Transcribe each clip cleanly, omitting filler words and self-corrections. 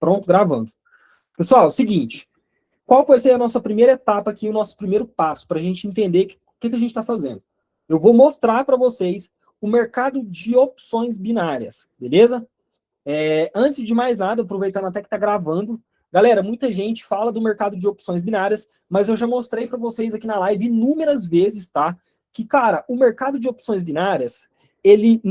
Pronto, gravando. Pessoal, seguinte, qual vai ser a nossa primeira etapa aqui, o nosso primeiro passo, para a gente entender o que a gente está fazendo? Eu vou mostrar para vocês o mercado de opções binárias, beleza? Antes de mais nada, aproveitando até que está gravando, galera, muita gente fala do mercado de opções binárias, mas eu já mostrei para vocês aqui na live inúmeras vezes, tá? Que, cara, o mercado de opções binárias, ele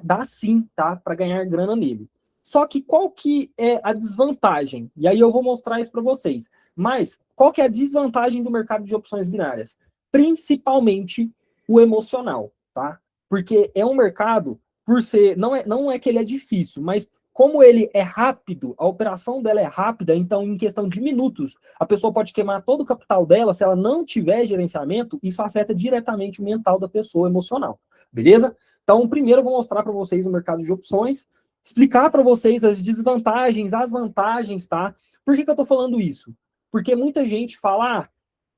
dá sim, tá? Para ganhar grana nele. Só que qual que é a desvantagem? E aí eu vou mostrar isso para vocês. Mas qual que é a desvantagem do mercado de opções binárias? Principalmente o emocional, tá? Porque é um mercado, por ser, não é que ele é difícil, mas como ele é rápido, a operação dela é rápida, então em questão de minutos, a pessoa pode queimar todo o capital dela, se ela não tiver gerenciamento, isso afeta diretamente o mental da pessoa, emocional, beleza? Então, primeiro eu vou mostrar para vocês o mercado de opções, explicar para vocês as desvantagens, as vantagens, tá? Por que eu tô falando isso? Porque muita gente fala,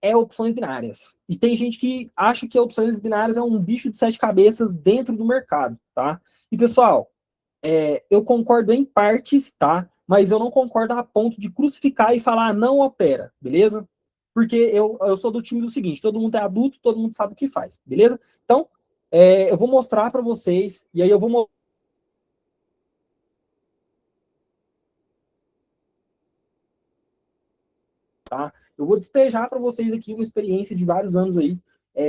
é opções binárias. E tem gente que acha que opções binárias é um bicho de 7 cabeças dentro do mercado, tá? E, pessoal, eu concordo em partes, tá? Mas eu não concordo a ponto de crucificar e falar, não opera, beleza? Porque eu sou do time do seguinte, todo mundo é adulto, todo mundo sabe o que faz, beleza? Então, eu vou mostrar para vocês, e aí eu vou mostrar. Tá? Eu vou despejar para vocês aqui uma experiência de vários anos aí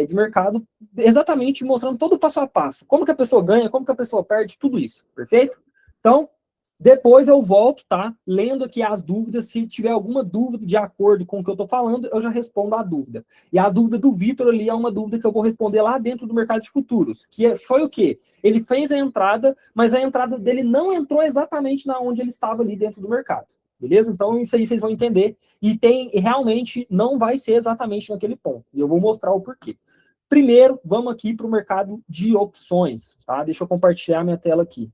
de mercado, exatamente mostrando todo o passo a passo. Como que a pessoa ganha, como que a pessoa perde, tudo isso, perfeito? Então, depois eu volto, tá? Lendo aqui as dúvidas. Se tiver alguma dúvida de acordo com o que eu tô falando, eu já respondo a dúvida. E a dúvida do Vitor ali é uma dúvida que eu vou responder lá dentro do mercado de futuros. Que foi o quê? Ele fez a entrada, mas a entrada dele não entrou exatamente na onde ele estava ali dentro do mercado. Beleza? Então, isso aí vocês vão entender. E realmente não vai ser exatamente naquele ponto. E eu vou mostrar o porquê. Primeiro, vamos aqui para o mercado de opções. Tá? Deixa eu compartilhar minha tela aqui.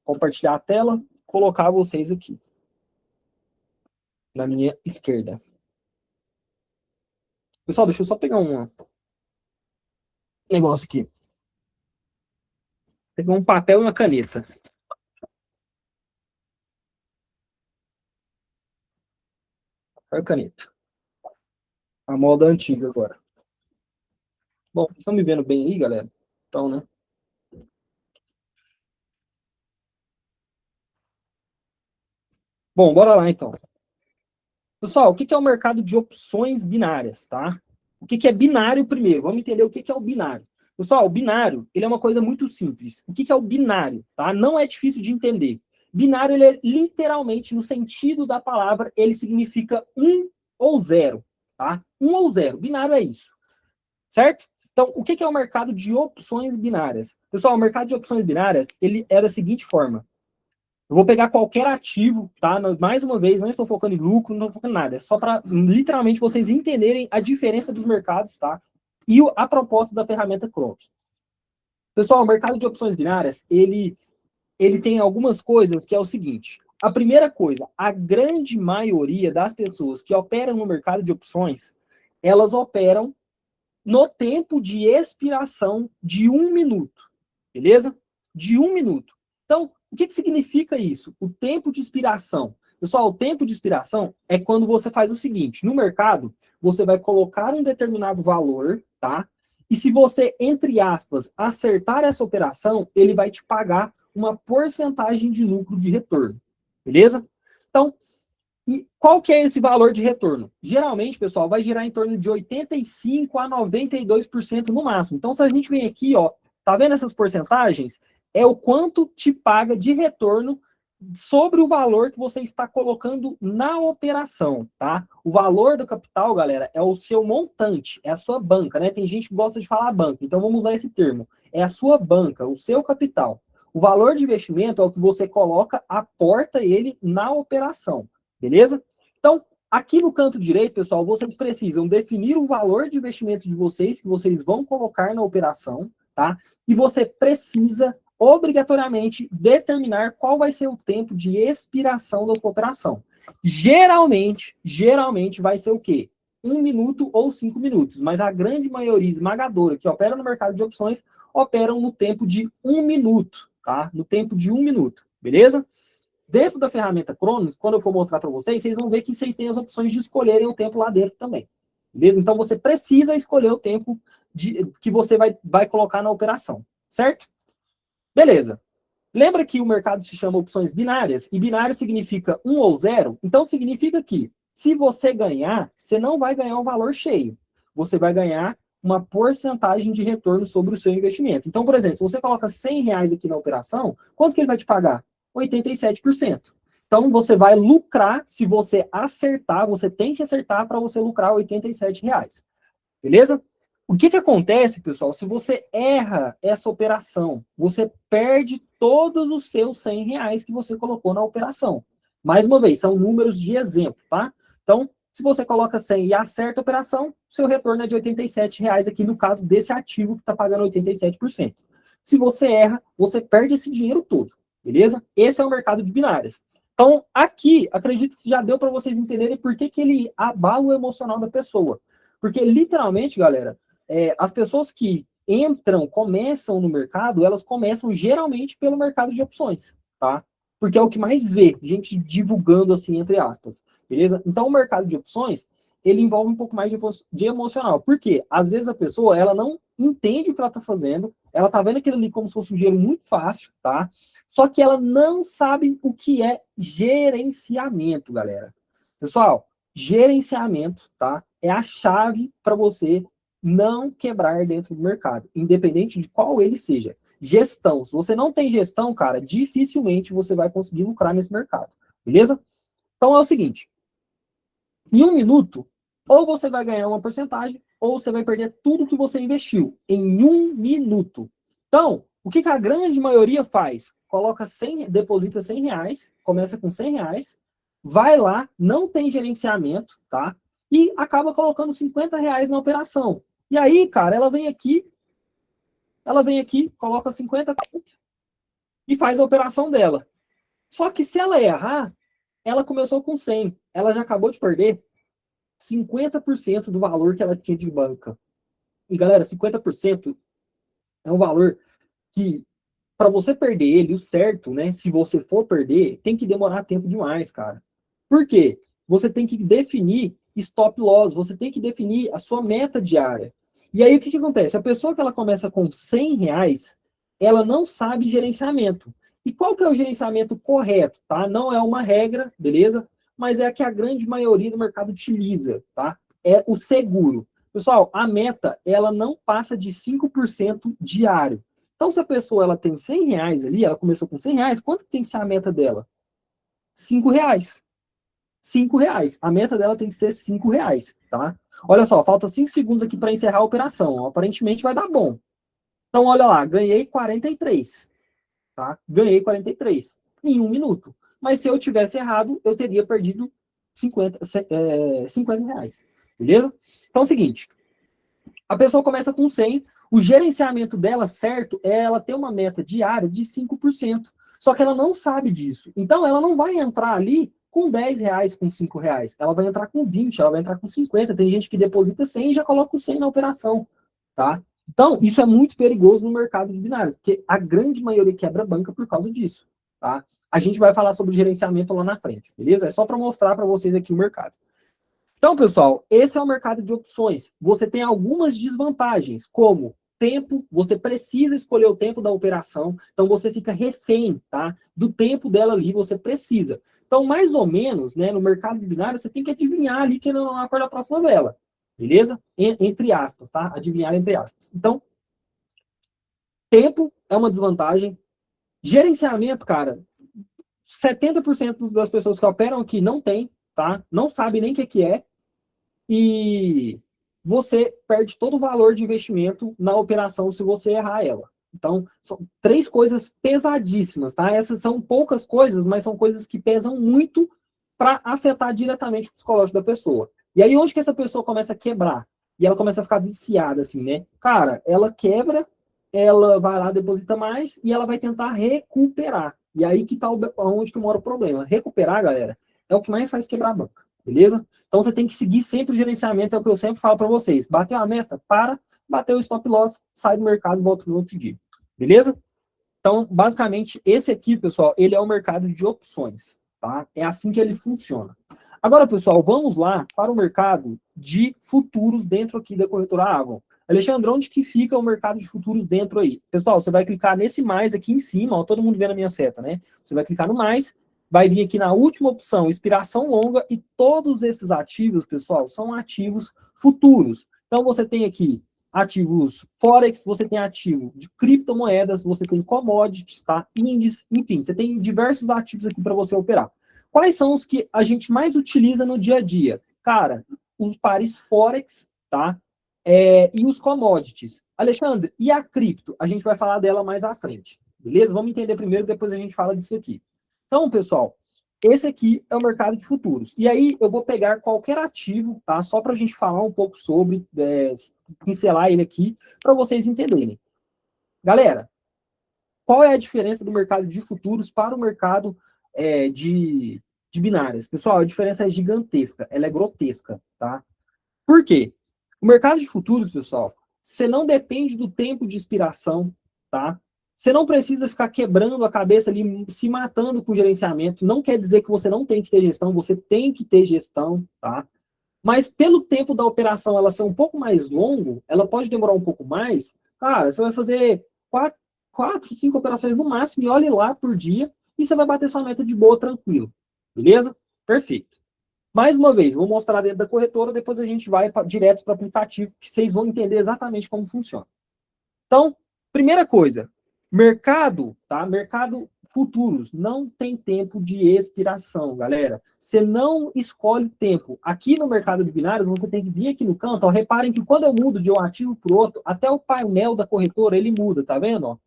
Compartilhar a tela, colocar vocês aqui. Na minha esquerda. Pessoal, deixa eu só pegar um negócio aqui. Pegar um papel e uma caneta. Olha a caneta. A moda antiga agora. Bom, vocês estão me vendo bem aí, galera? Então, né? Bom, bora lá então. Pessoal, o que é o mercado de opções binárias, tá? O que é binário primeiro? Vamos entender o que é o binário. Pessoal, o binário, ele é uma coisa muito simples. O que é o binário, tá? Não é difícil de entender. Binário, ele é literalmente, no sentido da palavra, ele significa 1 ou 0, tá? 1 ou 0. Binário é isso. Certo? Então, o que é o mercado de opções binárias? Pessoal, o mercado de opções binárias, ele é da seguinte forma. Eu vou pegar qualquer ativo, tá? Mais uma vez, não estou focando em lucro, não estou focando em nada. É só para, literalmente, vocês entenderem a diferença dos mercados, tá? E a proposta da ferramenta Cronos. Pessoal, o mercado de opções binárias, ele tem algumas coisas que é o seguinte. A primeira coisa, a grande maioria das pessoas que operam no mercado de opções, elas operam no tempo de expiração de 1 minuto. Beleza? De 1 minuto. Então, o que significa isso? O tempo de expiração. Pessoal, o tempo de expiração é quando você faz o seguinte: no mercado, você vai colocar um determinado valor, tá? E se você, entre aspas, acertar essa operação, ele vai te pagar uma porcentagem de lucro de retorno. Beleza? Então, e qual que é esse valor de retorno? Geralmente, pessoal, vai girar em torno de 85% a 92% no máximo. Então, se a gente vem aqui, ó, tá vendo essas porcentagens? É o quanto te paga de retorno sobre o valor que você está colocando na operação, tá? O valor do capital, galera, é o seu montante, é a sua banca, né? Tem gente que gosta de falar banca, então vamos usar esse termo. É a sua banca, o seu capital. O valor de investimento é o que você coloca, aporta ele na operação, beleza? Então, aqui no canto direito, pessoal, vocês precisam definir o valor de investimento de vocês, que vocês vão colocar na operação, tá? E você precisa obrigatoriamente determinar qual vai ser o tempo de expiração da sua operação. Geralmente vai ser o quê? 1 minuto ou 5 minutos, mas a grande maioria esmagadora que opera no mercado de opções operam no tempo de 1 minuto, tá? No tempo de 1 minuto, beleza? Dentro da ferramenta Cronos, quando eu for mostrar para vocês, vocês vão ver que vocês têm as opções de escolherem o tempo lá dentro também. Beleza? Então, você precisa escolher o tempo que você vai colocar na operação. Certo? Beleza. Lembra que o mercado se chama opções binárias? E binário significa 1 ou 0? Então, significa que se você ganhar, você não vai ganhar o valor cheio. Você vai ganhar uma porcentagem de retorno sobre o seu investimento. Então, por exemplo, se você coloca R$100 aqui na operação, quanto que ele vai te pagar? 87%. Então, você vai lucrar, se você acertar, você tem que acertar para você lucrar R$87. Beleza? O que acontece, pessoal, se você erra essa operação? Você perde todos os seus R$100 que você colocou na operação. Mais uma vez, são números de exemplo, tá? Então, se você coloca 100 e acerta a operação, seu retorno é de R$87 aqui no caso desse ativo que está pagando 87%. Se você erra, você perde esse dinheiro todo, beleza? Esse é o mercado de binárias. Então, aqui, acredito que já deu para vocês entenderem por que ele abala o emocional da pessoa. Porque, literalmente, galera, as pessoas que começam no mercado, elas começam geralmente pelo mercado de opções, tá? Porque é o que mais vê, gente divulgando assim, entre aspas, beleza? Então, o mercado de opções, ele envolve um pouco mais de emocional. Por quê? Às vezes a pessoa, ela não entende o que ela tá fazendo, ela tá vendo aquilo ali como se fosse um dinheiro muito fácil, tá? Só que ela não sabe o que é gerenciamento, galera. Pessoal, gerenciamento, tá? É a chave para você não quebrar dentro do mercado, independente de qual ele seja. Gestão. Se você não tem gestão, cara, dificilmente você vai conseguir lucrar nesse mercado. Beleza? Então é o seguinte. Em 1 minuto, ou você vai ganhar uma porcentagem, ou você vai perder tudo que você investiu em 1 minuto. Então, o que a grande maioria faz? Coloca 100, deposita R$100, começa com R$100, vai lá, não tem gerenciamento, tá? E acaba colocando R$50 na operação. E aí, cara, ela vem aqui, coloca 50 e faz a operação dela. Só que se ela errar, ela começou com 100, ela já acabou de perder 50% do valor que ela tinha de banca. E galera, 50% é um valor que, para você perder ele, o certo, né? Se você for perder, tem que demorar tempo demais, cara. Por quê? Você tem que definir stop loss, você tem que definir a sua meta diária. E aí o que acontece? A pessoa que ela começa com R$100, ela não sabe gerenciamento. E qual que é o gerenciamento correto, tá? Não é uma regra, beleza? Mas é a que a grande maioria do mercado utiliza, tá? É o seguro. Pessoal, a meta, ela não passa de 5% diário. Então, se a pessoa ela tem R$100 ali, ela começou com R$100, quanto que tem que ser a meta dela? R$5. R$5. A meta dela tem que ser R$5, tá? Olha só, falta 5 segundos aqui para encerrar a operação. Aparentemente vai dar bom. Então, olha lá, ganhei 43. Tá? Ganhei 43 em 1 minuto. Mas se eu tivesse errado, eu teria perdido R$50. Beleza? Então é o seguinte. A pessoa começa com 100. O gerenciamento dela, certo, é ela ter uma meta diária de 5%. Só que ela não sabe disso. Então, ela não vai entrar ali com R$10, com R$5. Ela vai entrar com 20, ela vai entrar com 50. Tem gente que deposita 100 e já coloca o 100 na operação. Tá? Então, isso é muito perigoso no mercado de binários, porque a grande maioria quebra a banca por causa disso. Tá? A gente vai falar sobre gerenciamento lá na frente, beleza? É só para mostrar para vocês aqui o mercado. Então, pessoal, esse é o mercado de opções. Você tem algumas desvantagens, como tempo, você precisa escolher o tempo da operação, então você fica refém, tá? Do tempo dela ali, você precisa. Então, mais ou menos, né, no mercado de binário, você tem que adivinhar ali que não é a cor da próxima vela. Beleza? Entre aspas, tá? Adivinhar entre aspas. Então, tempo é uma desvantagem. Gerenciamento, cara, 70% das pessoas que operam aqui não tem, tá? Não sabe nem o que é. E você perde todo o valor de investimento na operação se você errar ela. Então, são 3 coisas pesadíssimas, tá? Essas são poucas coisas, mas são coisas que pesam muito para afetar diretamente o psicológico da pessoa. E aí, onde que essa pessoa começa a quebrar? E ela começa a ficar viciada, assim, né? Cara, ela quebra, ela vai lá, deposita mais, e ela vai tentar recuperar. E aí que tá onde que mora o problema. Recuperar, galera, é o que mais faz quebrar a banca, beleza? Então, você tem que seguir sempre o gerenciamento, é o que eu sempre falo para vocês. Bateu a meta, para, bateu o stop loss, sai do mercado e volta no outro dia. Beleza? Então, basicamente, esse aqui, pessoal, ele é o mercado de opções, tá? É assim que ele funciona. Agora, pessoal, vamos lá para o mercado de futuros dentro aqui da corretora Avon. Alexandre, onde que fica o mercado de futuros dentro aí? Pessoal, você vai clicar nesse mais aqui em cima, ó, todo mundo vendo a minha seta, né? Você vai clicar no mais, vai vir aqui na última opção, expiração longa, e todos esses ativos, pessoal, são ativos futuros. Então, você tem aqui ativos Forex, você tem ativo de criptomoedas, você tem commodities, tá? Índices, enfim, você tem diversos ativos aqui para você operar. Quais são os que a gente mais utiliza no dia a dia? Cara, os pares Forex, tá? E os commodities. Alexandre, e a cripto? A gente vai falar dela mais à frente, beleza? Vamos entender primeiro, depois a gente fala disso aqui. Então, pessoal, esse aqui é o mercado de futuros. E aí eu vou pegar qualquer ativo, tá? Só para a gente falar um pouco sobre, pincelar ele aqui, para vocês entenderem. Galera, qual é a diferença do mercado de futuros para o mercado de binárias? Pessoal, a diferença é gigantesca, ela é grotesca, tá? Por quê? O mercado de futuros, pessoal, você não depende do tempo de expiração, tá? Você não precisa ficar quebrando a cabeça ali, se matando com gerenciamento. Não quer dizer que você não tem que ter gestão, você tem que ter gestão, tá? Mas pelo tempo da operação ela ser um pouco mais longo, ela pode demorar um pouco mais, cara, você vai fazer 5 operações no máximo, e olhe lá por dia, e você vai bater sua meta de boa, tranquilo. Beleza? Perfeito. Mais uma vez, vou mostrar dentro da corretora, depois a gente vai direto para o aplicativo, que vocês vão entender exatamente como funciona. Então, primeira coisa, mercado, tá? Mercado futuros, não tem tempo de expiração, galera. Você não escolhe tempo. Aqui no mercado de binários, você tem que vir aqui no canto, ó, reparem que quando eu mudo de um ativo para o outro, até o painel da corretora, ele muda, tá vendo? Ó?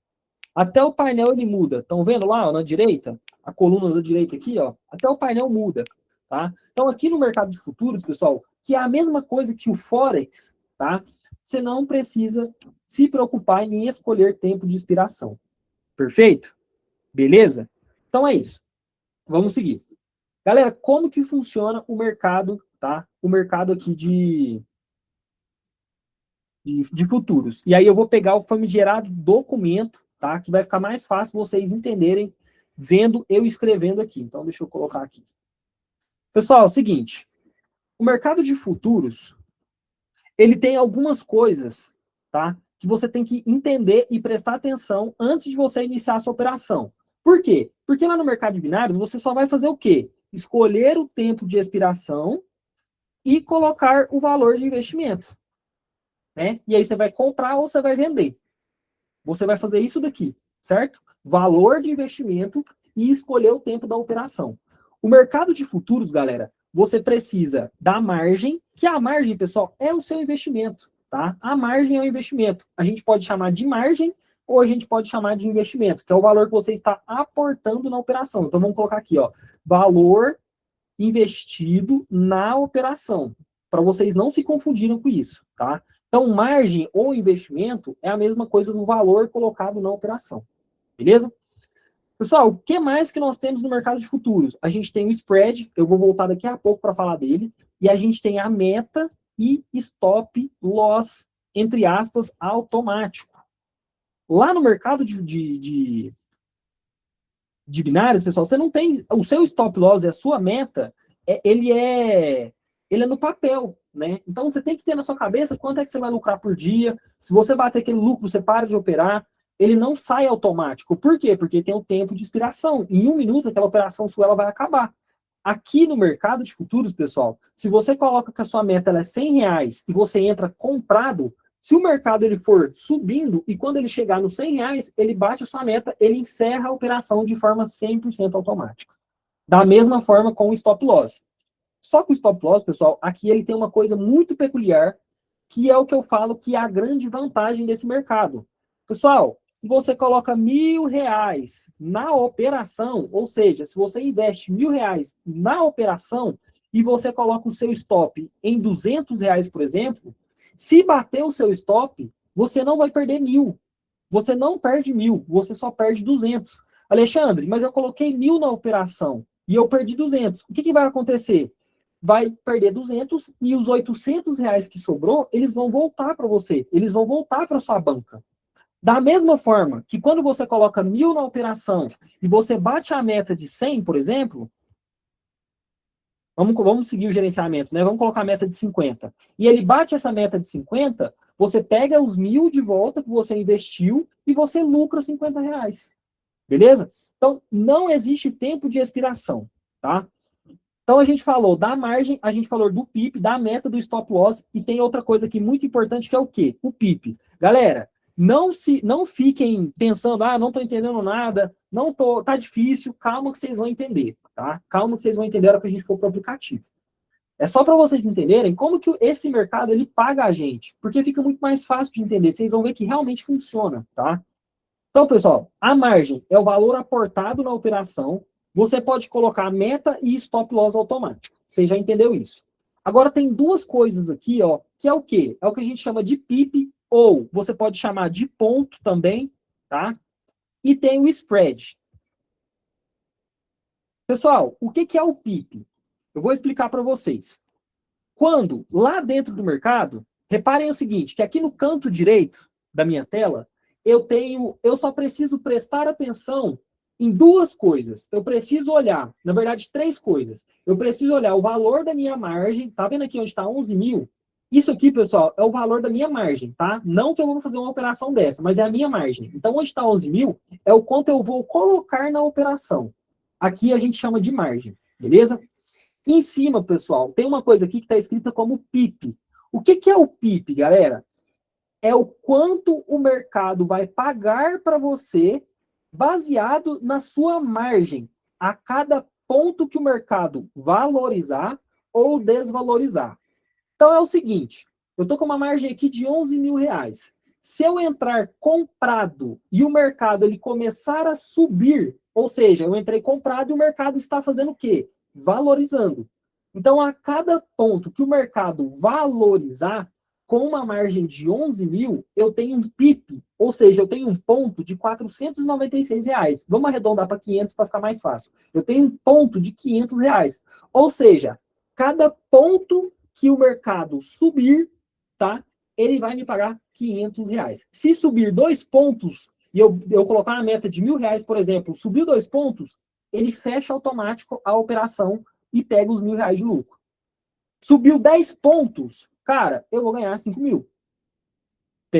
Até o painel ele muda. Estão vendo lá, ó, na direita? A coluna da direita aqui, ó. Até o painel muda, tá? Então, aqui no mercado de futuros, pessoal, que é a mesma coisa que o Forex, tá? Você não precisa se preocupar em escolher tempo de expiração. Perfeito? Beleza? Então é isso. Vamos seguir. Galera, como que funciona o mercado, tá? O mercado aqui de futuros. E aí eu vou pegar o famigerado documento, tá? Que vai ficar mais fácil vocês entenderem vendo eu escrevendo aqui. Então, deixa eu colocar aqui. Pessoal, é o seguinte. O mercado de futuros, ele tem algumas coisas, tá? Que você tem que entender e prestar atenção antes de você iniciar a sua operação. Por quê? Porque lá no mercado de binários, você só vai fazer o quê? Escolher o tempo de expiração e colocar o valor de investimento. Né? E aí você vai comprar ou você vai vender. Você vai fazer isso daqui, certo? Valor de investimento e escolher o tempo da operação. O mercado de futuros, galera, você precisa da margem, que a margem, pessoal, é o seu investimento, tá? A margem é o investimento. A gente pode chamar de margem ou a gente pode chamar de investimento, que é o valor que você está aportando na operação. Então, vamos colocar aqui, ó, valor investido na operação, para vocês não se confundirem com isso, tá? Então, margem ou investimento é a mesma coisa do valor colocado na operação. Beleza? Pessoal, o que mais que nós temos no mercado de futuros? A gente tem o spread, eu vou voltar daqui a pouco para falar dele, e a gente tem a meta e stop loss, entre aspas, automático. Lá no mercado de binários, pessoal, você não tem o seu stop loss e a sua meta, ele é no papel, né? Então você tem que ter na sua cabeça quanto é que você vai lucrar por dia. Se você bater aquele lucro, você para de operar. Ele não sai automático. Por quê? Porque tem o tempo de expiração. Em 1 minuto, aquela operação sua ela vai acabar. Aqui no mercado de futuros, pessoal, se você coloca que a sua meta ela é R$100 e você entra comprado, se o mercado ele for subindo e quando ele chegar nos R$100, ele bate a sua meta, ele encerra a operação de forma 100% automática. Da mesma forma com o stop loss. Só que o stop loss, pessoal, aqui ele tem uma coisa muito peculiar, que é o que eu falo que é a grande vantagem desse mercado. Pessoal, se você coloca R$1.000 na operação, ou seja, se você investe R$1.000 na operação e você coloca o seu stop em R$200, por exemplo, se bater o seu stop, você não vai perder 1.000. Você não perde 1.000, você só perde 200. Alexandre, mas eu coloquei 1.000 na operação e eu perdi 200. O que vai acontecer? Vai perder 200 e os R$800 que sobrou, eles vão voltar para você. Eles vão voltar para sua banca. Da mesma forma que quando você coloca 1.000 na operação e você bate a meta de 100, por exemplo, vamos seguir o gerenciamento, né? Vamos colocar a meta de 50. E ele bate essa meta de 50, você pega os 1.000 de volta que você investiu e você lucra R$ 50. Beleza? Então, não existe tempo de expiração, tá? Então, a gente falou da margem, a gente falou do PIP, da meta do stop loss, e tem outra coisa aqui muito importante que é o quê? O PIP. Galera, não fiquem pensando, não estou entendendo nada, tá difícil, calma que vocês vão entender, tá? Calma que vocês vão entender a hora que a gente for para o aplicativo. É só para vocês entenderem como que esse mercado ele paga a gente, porque fica muito mais fácil de entender, vocês vão ver que realmente funciona, tá? Então, pessoal, a margem é o valor aportado na operação. Você pode colocar meta e stop loss automático. Você já entendeu isso. Agora tem duas coisas aqui, ó, que é o quê? É o que a gente chama de PIP, ou você pode chamar de ponto também, tá? E tem o spread. Pessoal, o que é o PIP? Eu vou explicar para vocês. Quando, lá dentro do mercado, reparem o seguinte, que aqui no canto direito da minha tela, eu só preciso prestar atenção em duas coisas. Eu preciso olhar, na verdade, três coisas. Eu preciso olhar o valor da minha margem, tá vendo aqui onde está 11.000? Isso aqui, pessoal, é o valor da minha margem, tá? Não que eu vou fazer uma operação dessa, mas é a minha margem. Então, onde está 11.000 é o quanto eu vou colocar na operação. Aqui a gente chama de margem, beleza? Em cima, pessoal, tem uma coisa aqui que está escrita como PIP. O que é o PIP, galera? É o quanto o mercado vai pagar para você baseado na sua margem, a cada ponto que o mercado valorizar ou desvalorizar. Então é o seguinte, eu estou com uma margem aqui de R$ 11.000. Se eu entrar comprado e o mercado ele começar a subir, ou seja, eu entrei comprado e o mercado está fazendo o quê? Valorizando. Então, a cada ponto que o mercado valorizar, com uma margem de 11.000, eu tenho um PIP, ou seja, eu tenho um ponto de R$ 496. Vamos arredondar para 500 para ficar mais fácil. Eu tenho um ponto de R$ 500. Ou seja, cada ponto que o mercado subir, tá? Ele vai me pagar R$ 500. Se subir 2 pontos e eu colocar uma meta de R$ 1.000, por exemplo, subiu 2 pontos, ele fecha automático a operação e pega os R$ 1.000 de lucro. Subiu 10 pontos, cara, eu vou ganhar 5.000.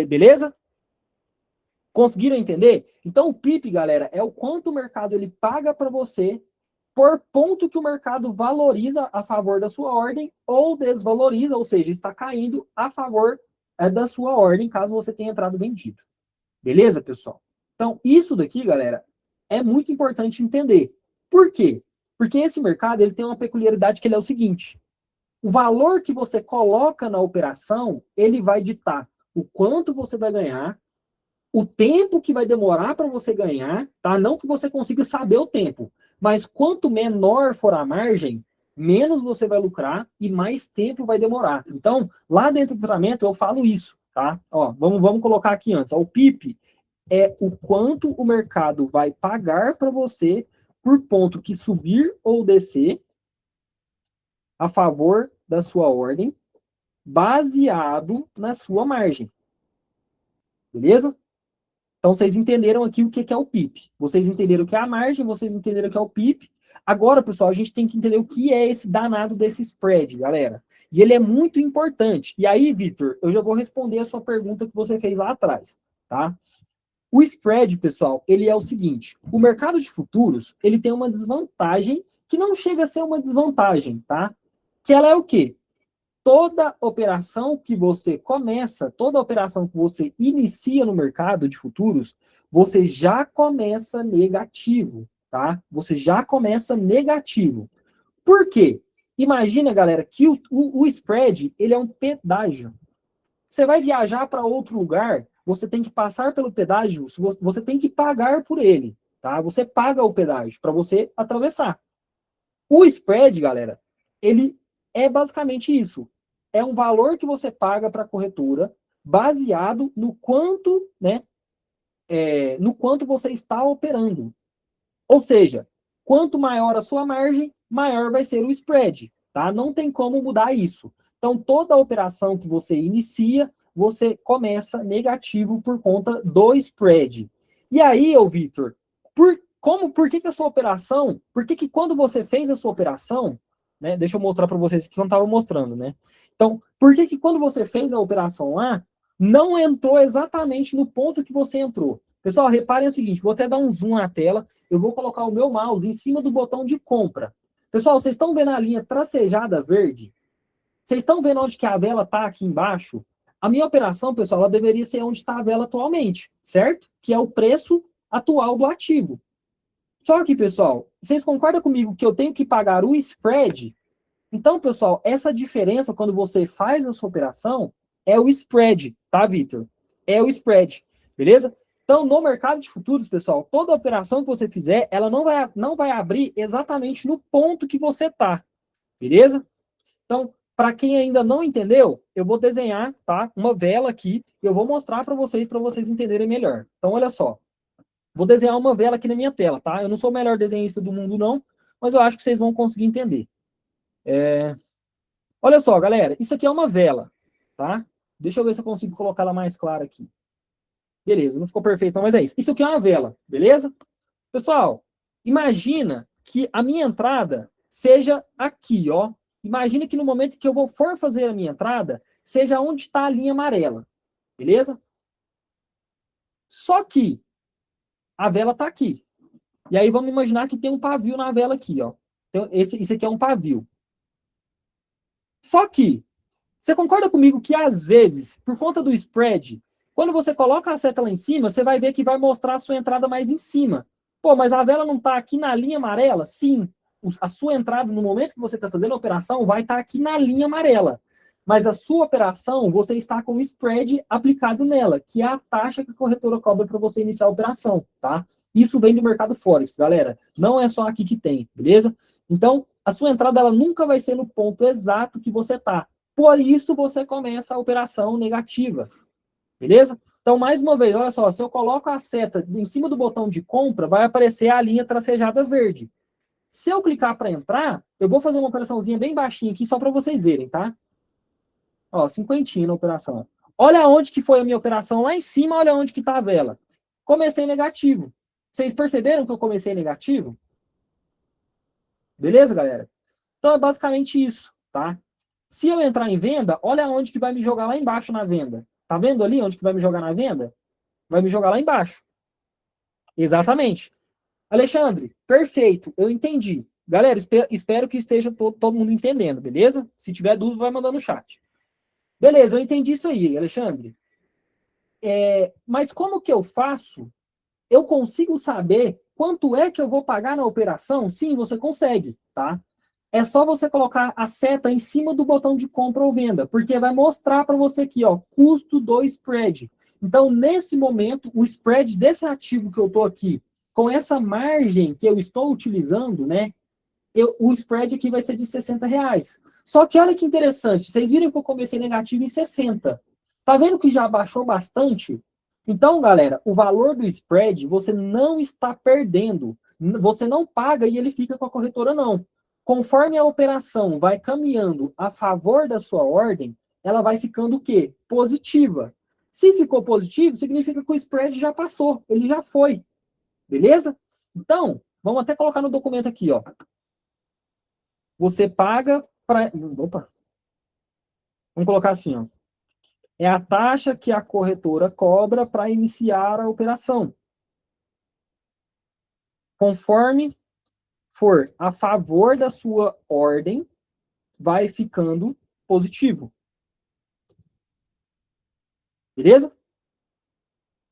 Beleza? Conseguiram entender? Então, o PIP, galera, é o quanto o mercado ele paga para você por ponto que o mercado valoriza a favor da sua ordem ou desvaloriza, ou seja, está caindo a favor da sua ordem, caso você tenha entrado vendido. Beleza, pessoal? Então, isso daqui, galera, é muito importante entender. Por quê? Porque esse mercado ele tem uma peculiaridade que ele é o seguinte: o valor que você coloca na operação, ele vai ditar o quanto você vai ganhar, o tempo que vai demorar para você ganhar, tá? Não que você consiga saber o tempo, mas quanto menor for a margem, menos você vai lucrar e mais tempo vai demorar. Então, lá dentro do treinamento eu falo isso, tá? Ó, vamos colocar aqui antes. Ó, o PIP é o quanto o mercado vai pagar para você por ponto que subir ou descer a favor da sua ordem, baseado na sua margem. Beleza? Então, vocês entenderam aqui o que é o PIP. Vocês entenderam o que é a margem, vocês entenderam o que é o PIP. Agora, pessoal, a gente tem que entender o que é esse danado desse spread, galera. E ele é muito importante. E aí, Vitor, eu já vou responder a sua pergunta que você fez lá atrás, tá? O spread, pessoal, ele é o seguinte: o mercado de futuros, ele tem uma desvantagem que não chega a ser uma desvantagem, tá? Que ela é o quê? Toda operação que você começa, toda operação que você inicia no mercado de futuros, você já começa negativo, tá? Você já começa negativo. Por quê? Imagina, galera, que o spread, ele é um pedágio. Você vai viajar para outro lugar, você tem que passar pelo pedágio, você tem que pagar por ele, tá? Você paga o pedágio para você atravessar. O spread, galera, ele é basicamente isso. É um valor que você paga para a corretora baseado no quanto, né, no quanto você está operando. Ou seja, quanto maior a sua margem, maior vai ser o spread, tá? Não tem como mudar isso. Então, toda operação que você inicia, você começa negativo por conta do spread. E aí, ô Vitor, por que a sua operação, por que quando você fez a sua operação, né, deixa eu mostrar para vocês que eu não estava mostrando, né? Então, por que quando você fez a operação lá, não entrou exatamente no ponto que você entrou? Pessoal, reparem o seguinte, vou até dar um zoom na tela, eu vou colocar o meu mouse em cima do botão de compra. Pessoal, vocês estão vendo a linha tracejada verde? Vocês estão vendo onde que a vela está aqui embaixo? A minha operação, pessoal, ela deveria ser onde está a vela atualmente, certo? Que é o preço atual do ativo. Só que, pessoal, vocês concordam comigo que eu tenho que pagar o spread? Então, pessoal, essa diferença quando você faz a sua operação é o spread, tá, Vitor? É o spread, beleza? Então, no mercado de futuros, pessoal, toda operação que você fizer, ela não vai abrir exatamente no ponto que você tá, beleza? Então, para quem ainda não entendeu, eu vou desenhar, tá, uma vela aqui, e eu vou mostrar para vocês entenderem melhor. Então, olha só. Vou desenhar uma vela aqui na minha tela, tá? Eu não sou o melhor desenhista do mundo, não, mas eu acho que vocês vão conseguir entender. Olha só, galera, isso aqui é uma vela, tá? Deixa eu ver se eu consigo colocar ela mais clara aqui. Beleza, não ficou perfeito, mas é isso. Isso aqui é uma vela, beleza? Pessoal, imagina que a minha entrada seja aqui, ó. Imagina que no momento que eu for fazer a minha entrada, seja onde está a linha amarela, beleza? Só que a vela está aqui. E aí vamos imaginar que tem um pavio na vela aqui, ó. Então, esse aqui é um pavio. Só que, você concorda comigo que às vezes, por conta do spread, quando você coloca a seta lá em cima, você vai ver que vai mostrar a sua entrada mais em cima. Pô, mas a vela não está aqui na linha amarela? Sim. A sua entrada, no momento que você está fazendo a operação, vai estar aqui na linha amarela. Mas a sua operação, você está com o spread aplicado nela, que é a taxa que a corretora cobra para você iniciar a operação, tá? Isso vem do mercado Forex, galera. Não é só aqui que tem, beleza? Então, a sua entrada ela nunca vai ser no ponto exato que você está. Por isso, você começa a operação negativa, beleza? Então, mais uma vez, olha só, se eu coloco a seta em cima do botão de compra, vai aparecer a linha tracejada verde. Se eu clicar para entrar, eu vou fazer uma operaçãozinha bem baixinha aqui, só para vocês verem, tá? Ó, 50 na operação. Olha onde que foi a minha operação lá em cima, olha onde que está a vela. Comecei negativo. Vocês perceberam que eu comecei negativo? Beleza, galera? Então é basicamente isso, tá? Se eu entrar em venda, olha onde que vai me jogar lá embaixo na venda. Tá vendo ali onde que vai me jogar na venda? Vai me jogar lá embaixo. Exatamente. Alexandre, perfeito, eu entendi. Galera, espero que esteja todo mundo entendendo, beleza? Se tiver dúvida, vai mandando no chat. Beleza, eu entendi isso aí, Alexandre. Mas como que eu faço? Eu consigo saber quanto é que eu vou pagar na operação? Sim, você consegue, tá? É só você colocar a seta em cima do botão de compra ou venda, porque vai mostrar para você aqui, ó, custo do spread. Então, nesse momento, o spread desse ativo que eu estou aqui, com essa margem que eu estou utilizando, né? O spread aqui vai ser de R$60. Só que olha que interessante, vocês viram que eu comecei negativo em 60. Tá vendo que já baixou bastante? Então, galera, o valor do spread você não está perdendo. Você não paga e ele fica com a corretora, não. Conforme a operação vai caminhando a favor da sua ordem, ela vai ficando o quê? Positiva. Se ficou positivo, significa que o spread já passou, ele já foi. Beleza? Então, vamos até colocar no documento aqui, ó. Você paga para... Opa. Vamos colocar assim, ó. É a taxa que a corretora cobra para iniciar a operação. Conforme for a favor da sua ordem, vai ficando positivo. Beleza?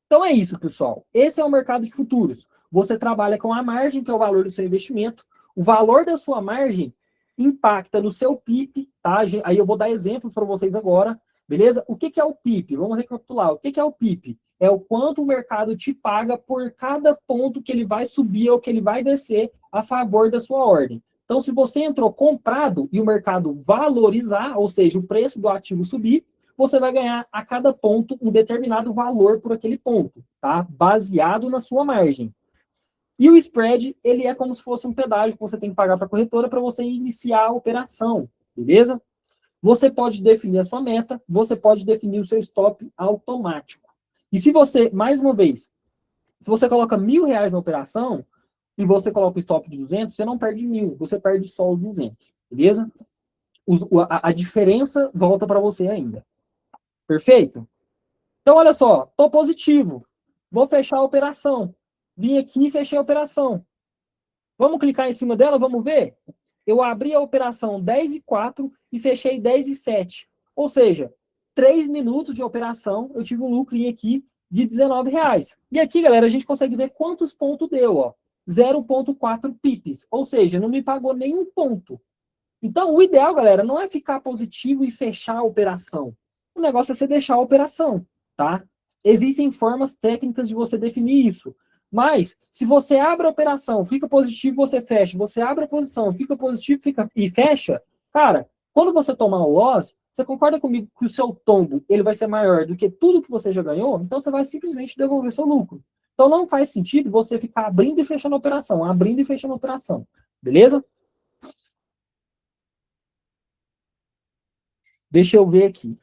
Então é isso, pessoal. Esse é o mercado de futuros. Você trabalha com a margem, que é o valor do seu investimento. O valor da sua margem impacta no seu PIP, tá? Aí eu vou dar exemplos para vocês agora, beleza? O que é o PIP? Vamos recapitular. O que é o PIP? É o quanto o mercado te paga por cada ponto que ele vai subir ou que ele vai descer a favor da sua ordem. Então, se você entrou comprado e o mercado valorizar, ou seja, o preço do ativo subir, você vai ganhar a cada ponto um determinado valor por aquele ponto, tá? Baseado na sua margem. E o spread, ele é como se fosse um pedágio que você tem que pagar para a corretora para você iniciar a operação, beleza? você pode definir a sua meta, você pode definir o seu stop automático. E se você, mais uma vez, se você coloca R$ 1.000 na operação e você coloca o stop de 200, você não perde 1.000, você perde só os 200, beleza? A diferença volta para você ainda. Perfeito? Então, olha só, tô positivo. Vou fechar a operação. Vim aqui e fechei a operação. Vamos clicar em cima dela, vamos ver? Eu abri a operação 10:04 e fechei 10:07. Ou seja, 3 minutos de operação, eu tive um lucro aqui de R$ 19. E aqui, galera, a gente consegue ver quantos pontos deu, ó. 0,4 pips. Ou seja, não me pagou nenhum ponto. Então, o ideal, galera, não é ficar positivo e fechar a operação. O negócio é você deixar a operação, tá? Existem formas técnicas de você definir isso. Mas, se você abre a operação, fica positivo, você fecha. Você abre a posição, fica positivo e fecha. Cara, quando você tomar o loss, você concorda comigo que o seu tombo ele vai ser maior do que tudo que você já ganhou? Então, você vai simplesmente devolver seu lucro. Então, não faz sentido você ficar abrindo e fechando a operação, abrindo e fechando a operação. Beleza? Deixa eu ver aqui.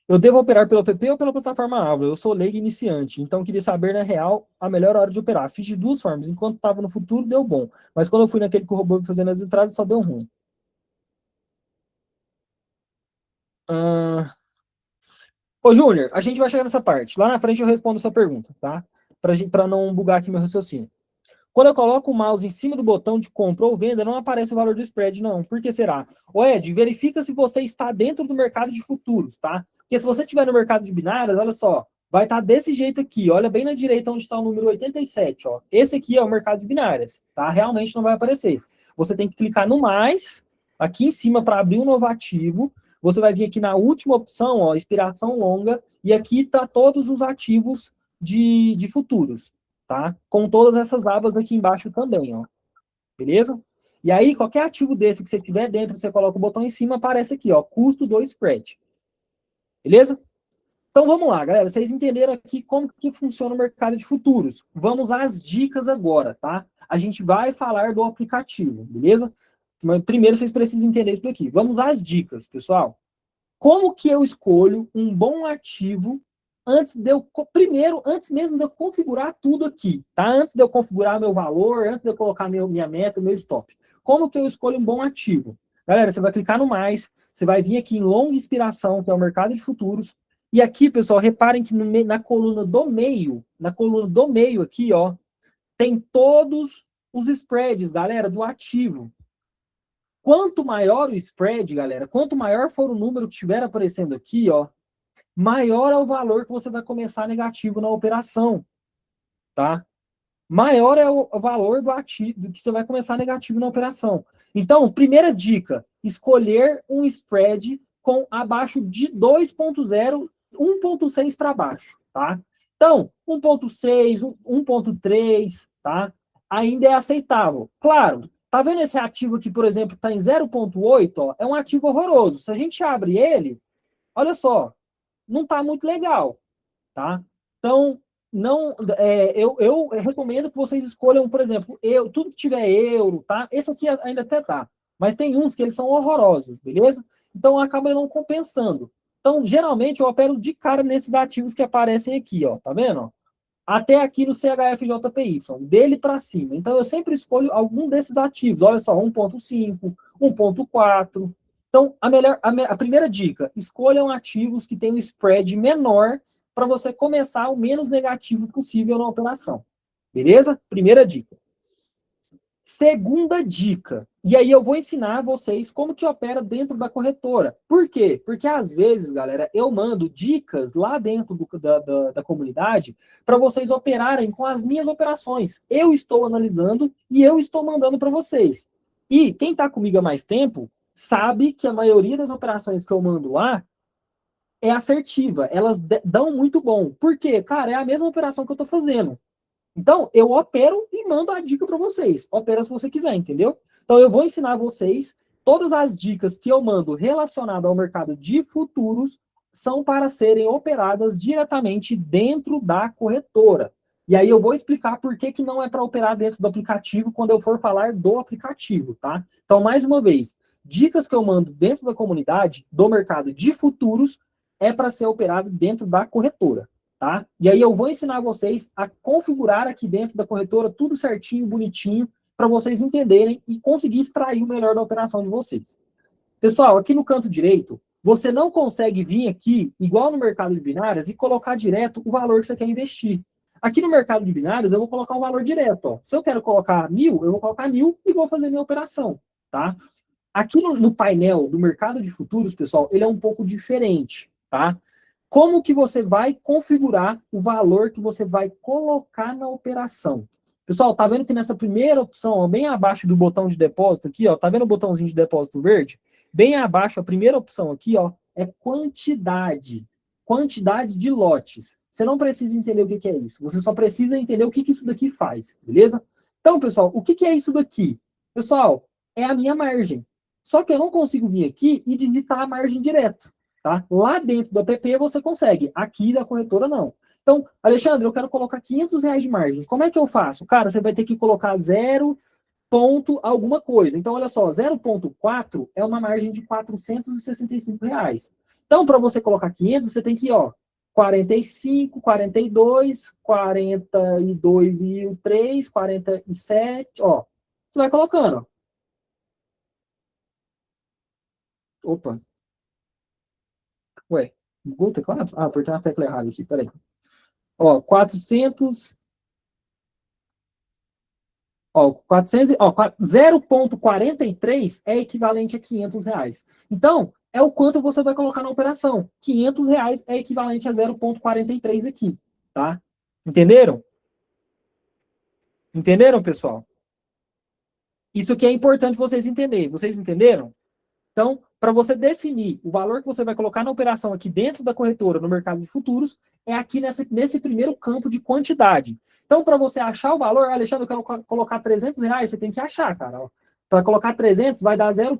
Eu devo operar pelo app ou pela plataforma Ávila? Eu sou leigo iniciante, então queria saber, na real, a melhor hora de operar. Fiz de duas formas. Enquanto estava no futuro, deu bom. Mas quando eu fui naquele que o robô fazendo as entradas, só deu ruim. Ô, Júnior, a gente vai chegar nessa parte. Lá na frente eu respondo a sua pergunta, tá? Para não bugar aqui meu raciocínio. Quando eu coloco o mouse em cima do botão de compra ou venda, não aparece o valor do spread, não. Por que será? Ô, Ed, verifica se você está dentro do mercado de futuros, tá? Porque se você estiver no mercado de binárias, olha só, vai estar desse jeito aqui. Olha bem na direita onde está o número 87, ó. Esse aqui é o mercado de binárias, tá? Realmente não vai aparecer. Você tem que clicar no mais, aqui em cima, para abrir um novo ativo. Você vai vir aqui na última opção, ó, expiração longa, e aqui tá todos os ativos de futuros, tá? Com todas essas abas aqui embaixo também, ó. Beleza? E aí, qualquer ativo desse que você tiver dentro, você coloca o botão em cima, aparece aqui, ó, custo do spread. Beleza? Então vamos lá, galera. Vocês entenderam aqui como que funciona o mercado de futuros. Vamos às dicas agora, tá? A gente vai falar do aplicativo, beleza? Mas primeiro vocês precisam entender isso daqui. Vamos às dicas, pessoal. Como que eu escolho um bom ativo antes mesmo de eu configurar tudo aqui, tá? Antes de eu configurar meu valor, antes de eu colocar minha meta, meu stop. Como que eu escolho um bom ativo? Galera, você vai clicar no mais, você vai vir aqui em longa inspiração, que é o mercado de futuros, e aqui, pessoal, reparem que na coluna do meio aqui, ó, tem todos os spreads, galera, do ativo. Quanto maior o spread, galera, quanto maior for o número que estiver aparecendo aqui, ó, maior é o valor que você vai começar negativo na operação, tá? Maior é o valor do ativo que você vai começar negativo na operação. Então, primeira dica, escolher um spread com abaixo de 2.0, 1.6 para baixo, tá? Então, 1.6, 1.3, tá? Ainda é aceitável. Claro, tá vendo esse ativo aqui, por exemplo, que está em 0.8, ó, é um ativo horroroso. Se a gente abre ele, olha só, não está muito legal, tá? Então, não, eu recomendo que vocês escolham, por exemplo, tudo que tiver euro, tá? Esse aqui ainda até tá, mas tem uns que eles são horrorosos, beleza? Então, acaba não compensando. Então, geralmente, eu opero de cara nesses ativos que aparecem aqui, ó, tá vendo? Até aqui no CHFJPY, dele para cima. Então, eu sempre escolho algum desses ativos. Olha só, 1.5, 1.4. Então, a primeira dica, escolham ativos que tenham um spread menor para você começar o menos negativo possível na operação. Beleza? Primeira dica. Segunda dica, e aí eu vou ensinar vocês como que opera dentro da corretora. Por quê? Porque às vezes, galera, eu mando dicas lá dentro da comunidade para vocês operarem com as minhas operações. Eu estou analisando e eu estou mandando para vocês. E quem está comigo há mais tempo sabe que a maioria das operações que eu mando lá é assertiva. Elas dão muito bom. Por quê? Cara, é a mesma operação que eu estou fazendo. Então, eu opero e mando a dica para vocês. Opera se você quiser, entendeu? Então, eu vou ensinar vocês todas as dicas que eu mando relacionadas ao mercado de futuros são para serem operadas diretamente dentro da corretora. E aí eu vou explicar por que não é para operar dentro do aplicativo quando eu for falar do aplicativo, tá? Então, mais uma vez, dicas que eu mando dentro da comunidade do mercado de futuros é para ser operado dentro da corretora, tá? E aí eu vou ensinar vocês a configurar aqui dentro da corretora tudo certinho, bonitinho, para vocês entenderem e conseguir extrair o melhor da operação de vocês. Pessoal, aqui no canto direito, você não consegue vir aqui, igual no mercado de binárias, e colocar direto o valor que você quer investir. Aqui no mercado de binários, eu vou colocar um valor direto. Ó. Se eu quero colocar 1.000, eu vou colocar 1.000 e vou fazer minha operação, tá? Aqui no painel do mercado de futuros, pessoal, ele é um pouco diferente, tá? Como que você vai configurar o valor que você vai colocar na operação? Pessoal, tá vendo que nessa primeira opção, ó, bem abaixo do botão de depósito aqui, ó, tá vendo o botãozinho de depósito verde? Bem abaixo, a primeira opção aqui, ó, é quantidade. Quantidade de lotes. Você não precisa entender o que é isso. Você só precisa entender o que isso daqui faz, beleza? Então, pessoal, o que é isso daqui? Pessoal, é a minha margem. Só que eu não consigo vir aqui e digitar a margem direto, tá? Lá dentro do app você consegue, aqui da corretora não. Então, Alexandre, eu quero colocar R$ 500 de margem. Como é que eu faço? Cara, você vai ter que colocar 0 ponto alguma coisa. Então, olha só, 0,4 é uma margem de R$ 465. Então, para você colocar 500, você tem que ir, ó, 45, 42, 42 e o 3, 47, ó. Você vai colocando, ó. Opa. Ué, bugou o teclado? Ah, apertei uma tecla errada aqui, peraí. Ó, 400, ó, 400, ó, 0,43 é equivalente a R$ 500. Então, é o quanto você vai colocar na operação. R$ 500 é equivalente a 0,43 aqui, tá? Entenderam? Entenderam, pessoal? Isso aqui é importante vocês entenderem. Vocês entenderam? Então, para você definir o valor que você vai colocar na operação aqui dentro da corretora, no mercado de futuros, é aqui nesse primeiro campo de quantidade. Então, para você achar o valor, Alexandre, eu quero colocar R$ 300, você tem que achar, cara. Para colocar 300, vai dar 0.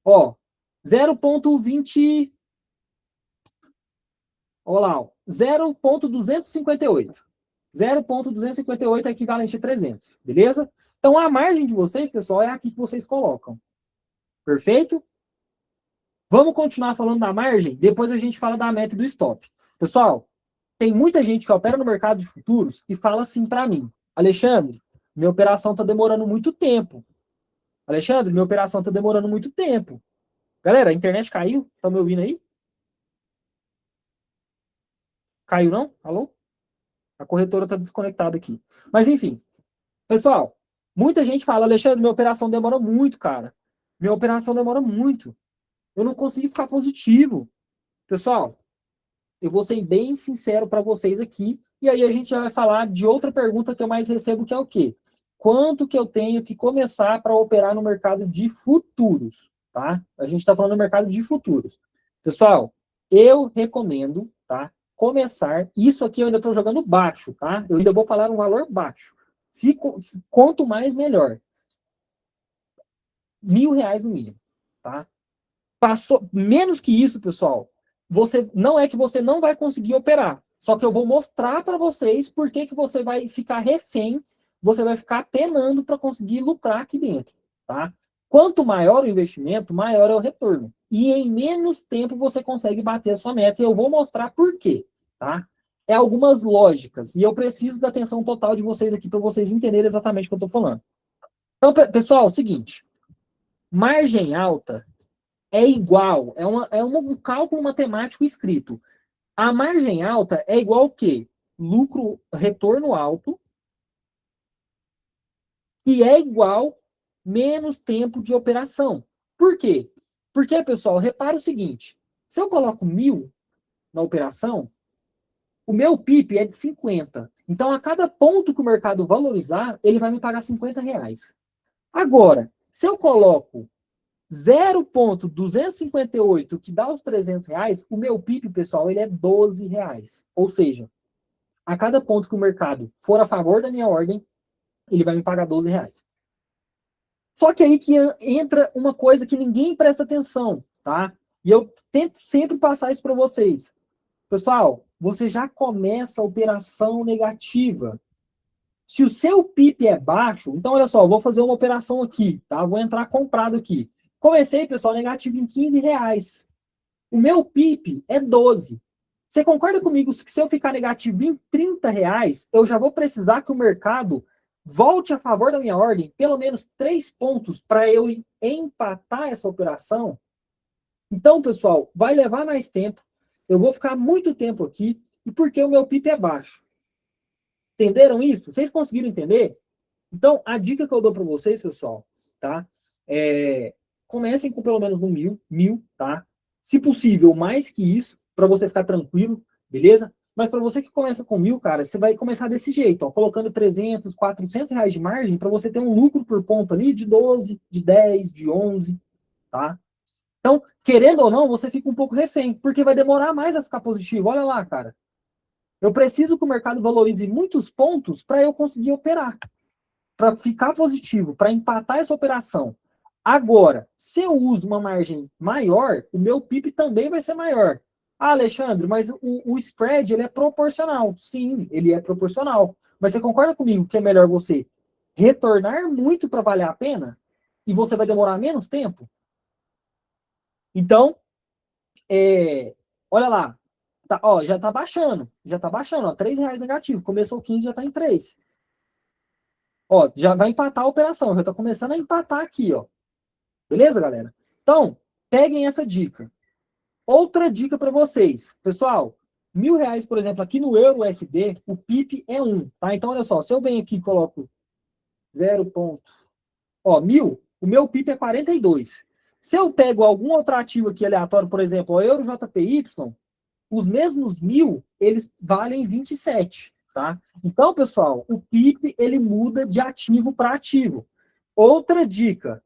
Ó, 0,20. Olha lá, ó, 0,258. 0,258 é equivalente a 300, beleza? Então, a margem de vocês, pessoal, é aqui que vocês colocam. Perfeito? Vamos continuar falando da margem? Depois a gente fala da meta e do stop. Pessoal, tem muita gente que opera no mercado de futuros e fala assim para mim: Alexandre, minha operação está demorando muito tempo. Alexandre, minha operação está demorando muito tempo. Galera, a internet caiu? Estão me ouvindo aí? Caiu não? Alô? A corretora está desconectada aqui. Mas enfim, pessoal, muita gente fala: Alexandre, minha operação demora muito, cara. Minha operação demora muito. Eu não consigo ficar positivo. Pessoal, eu vou ser bem sincero para vocês aqui, e aí a gente já vai falar de outra pergunta que eu mais recebo, que é o quê? Quanto que eu tenho que começar para operar no mercado de futuros, tá? A gente está falando do mercado de futuros. Pessoal, eu recomendo, tá? Começar, isso aqui eu ainda estou jogando baixo, tá? Eu ainda vou falar um valor baixo. Quanto mais, melhor. R$ 1.000 no mínimo, tá? Passou menos que isso, pessoal. Você não é que você não vai conseguir operar. Só que eu vou mostrar para vocês por que você vai ficar refém, você vai ficar penando para conseguir lucrar aqui dentro, tá? Quanto maior o investimento, maior é o retorno. E em menos tempo você consegue bater a sua meta. E eu vou mostrar por quê, tá? É algumas lógicas. E eu preciso da atenção total de vocês aqui para vocês entenderem exatamente o que eu estou falando. Então, pessoal, é o seguinte. Margem alta é igual, um cálculo matemático escrito. A margem alta é igual o quê? Lucro, retorno alto, e é igual menos tempo de operação. Por quê? Porque, pessoal, repara o seguinte, se eu coloco 1.000 na operação, o meu PIP é de 50. Então, a cada ponto que o mercado valorizar, ele vai me pagar R$ 50. Agora, se eu coloco 0,258, que dá os R$ 300, o meu PIP, pessoal, ele é R$ 12. Ou seja, a cada ponto que o mercado for a favor da minha ordem, ele vai me pagar R$ 12. Só que aí que entra uma coisa que ninguém presta atenção, tá? E eu tento sempre passar isso para vocês. Pessoal, você já começa a operação negativa. Se o seu PIP é baixo, então olha só, vou fazer uma operação aqui, tá? Vou entrar comprado aqui. Comecei, pessoal, negativo em R$ 15. O meu PIP é 12. Você concorda comigo que se eu ficar negativo em R$ 30, eu já vou precisar que o mercado volte a favor da minha ordem, pelo menos 3 pontos, para eu empatar essa operação? Então, pessoal, vai levar mais tempo. Eu vou ficar muito tempo aqui, e porque o meu PIP é baixo. Entenderam isso? Vocês conseguiram entender? Então, a dica que eu dou para vocês, pessoal, tá? Comecem com pelo menos no 1.000, tá? Se possível, mais que isso, para você ficar tranquilo, beleza? Mas para você que começa com 1.000, cara, você vai começar desse jeito, ó, colocando 300, 400 reais de margem para você ter um lucro por ponto ali de 12, de 10, de 11, tá? Então, querendo ou não, você fica um pouco refém, porque vai demorar mais a ficar positivo. Olha lá, cara. Eu preciso que o mercado valorize muitos pontos para eu conseguir operar, para ficar positivo, para empatar essa operação. Agora, se eu uso uma margem maior, o meu PIP também vai ser maior. Ah, Alexandre, mas o spread ele é proporcional. Sim, ele é proporcional. Mas você concorda comigo que é melhor você retornar muito para valer a pena? E você vai demorar menos tempo? Então, olha lá. Tá, ó, já está baixando. Já está baixando. Ó, R$ 3 negativo. Começou 15, já está em 3. Ó, já vai empatar a operação. Já está começando a empatar aqui, ó. Beleza, galera? Então, peguem essa dica. Outra dica para vocês. Pessoal, R$ 1.000, por exemplo, aqui no Euro USD, o PIP é 1, tá? Então, olha só, se eu venho aqui e coloco 0. Ó, 1.000, o meu PIP é 42. Se eu pego algum outro ativo aqui aleatório, por exemplo, o Euro JPY, os mesmos 1.000, eles valem 27, tá? Então, pessoal, o PIP, ele muda de ativo para ativo. Outra dica,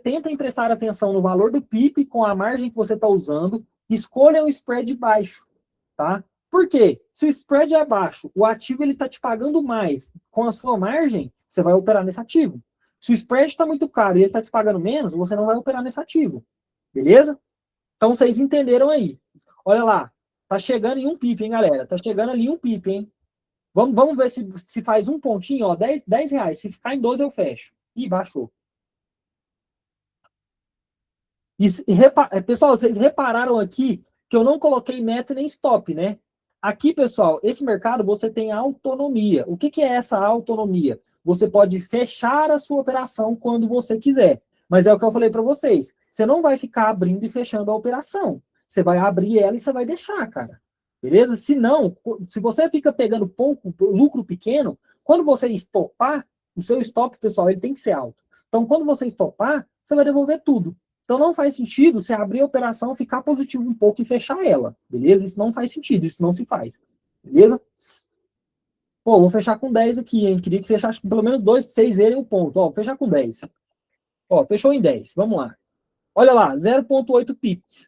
tentem prestar atenção no valor do PIP com a margem que você está usando, escolham um spread baixo, tá? Por quê? Se o spread é baixo, o ativo está te pagando mais com a sua margem, você vai operar nesse ativo. Se o spread está muito caro e ele está te pagando menos, você não vai operar nesse ativo. Beleza? Então, vocês entenderam aí. Olha lá, tá chegando em um PIP, hein, galera? Tá chegando ali um PIP, hein? Vamos ver se faz um pontinho, ó, 10 reais. Se ficar em 12, eu fecho. Ih, baixou. Pessoal, vocês repararam aqui que eu não coloquei meta nem stop, né? Aqui, pessoal, esse mercado você tem autonomia. O que é essa autonomia? Você pode fechar a sua operação quando você quiser. Mas é o que eu falei para vocês. Você não vai ficar abrindo e fechando a operação. Você vai abrir ela e você vai deixar, cara. Beleza? Se não, se você fica pegando pouco, lucro pequeno, quando você estopar, o seu stop, pessoal, ele tem que ser alto. Então, quando você estopar, você vai devolver tudo. Então não faz sentido você abrir a operação, ficar positivo um pouco e fechar ela, beleza? Isso não faz sentido, isso não se faz, beleza? Pô, vou fechar com 10 aqui, hein? Queria que fechasse com pelo menos 2 para vocês verem o ponto. Ó, vou fechar com 10. Ó, fechou em 10, vamos lá. Olha lá, 0,8 pips.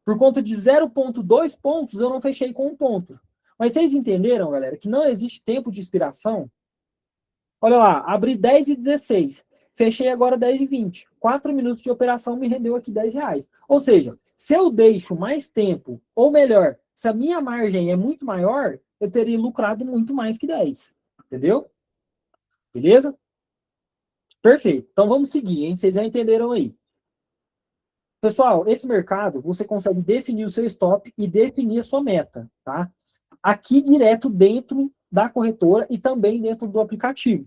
Por conta de 0,2 pontos, eu não fechei com um ponto. Mas vocês entenderam, galera, que não existe tempo de expiração? Olha lá, abri 10 e 16. Fechei agora 10 e 20. 4 minutos de operação me rendeu aqui 10 reais. Ou seja, se eu deixo mais tempo, ou melhor, se a minha margem é muito maior, eu teria lucrado muito mais que 10. Entendeu? Beleza? Perfeito. Então vamos seguir, hein? Vocês já entenderam aí. Pessoal, esse mercado, você consegue definir o seu stop e definir a sua meta, tá? Aqui direto dentro da corretora e também dentro do aplicativo.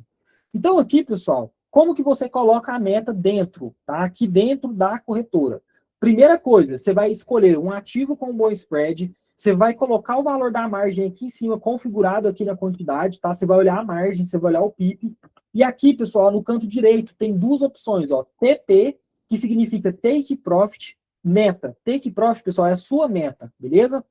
Então aqui, pessoal, como que você coloca a meta dentro, tá? Aqui dentro da corretora. Primeira coisa, você vai escolher um ativo com um bom spread, você vai colocar o valor da margem aqui em cima, configurado aqui na quantidade, tá? Você vai olhar a margem, você vai olhar o PIP. E aqui, pessoal, no canto direito, tem duas opções, ó. TP, que significa Take Profit, meta. Take Profit, pessoal, é a sua meta, beleza?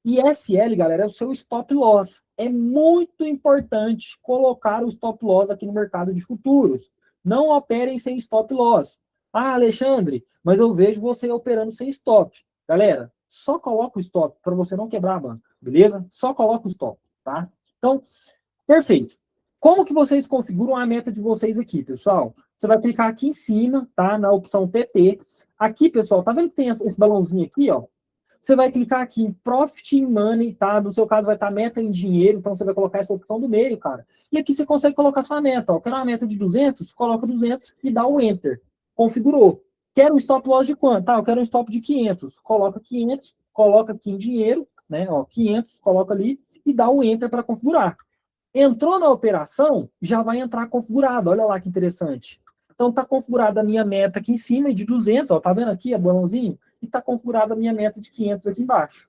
E SL, galera, é o seu stop loss. É muito importante colocar o stop loss aqui no mercado de futuros. Não operem sem stop loss. Ah, Alexandre, mas eu vejo você operando sem stop. Galera, só coloca o stop para você não quebrar a banca, beleza? Só coloca o stop, tá? Então, perfeito. Como que vocês configuram a meta de vocês aqui, pessoal? Você vai clicar aqui em cima, tá? Na opção TP. Aqui, pessoal, tá vendo que tem esse balãozinho aqui, ó? Você vai clicar aqui em Profit in Money, tá? No seu caso vai estar meta em dinheiro, então você vai colocar essa opção do meio, cara. E aqui você consegue colocar sua meta, ó. Quero uma meta de 200, coloca 200 e dá o Enter. Configurou. Quero um stop loss de quanto? Tá, eu quero um stop de 500. Coloca 500, coloca aqui em dinheiro, né? Ó, 500, coloca ali e dá o Enter para configurar. Entrou na operação, já vai entrar configurado. Olha lá que interessante. Então está configurada a minha meta aqui em cima de 200, ó, tá vendo aqui, é balãozinho? E está configurada a minha meta de 500 aqui embaixo.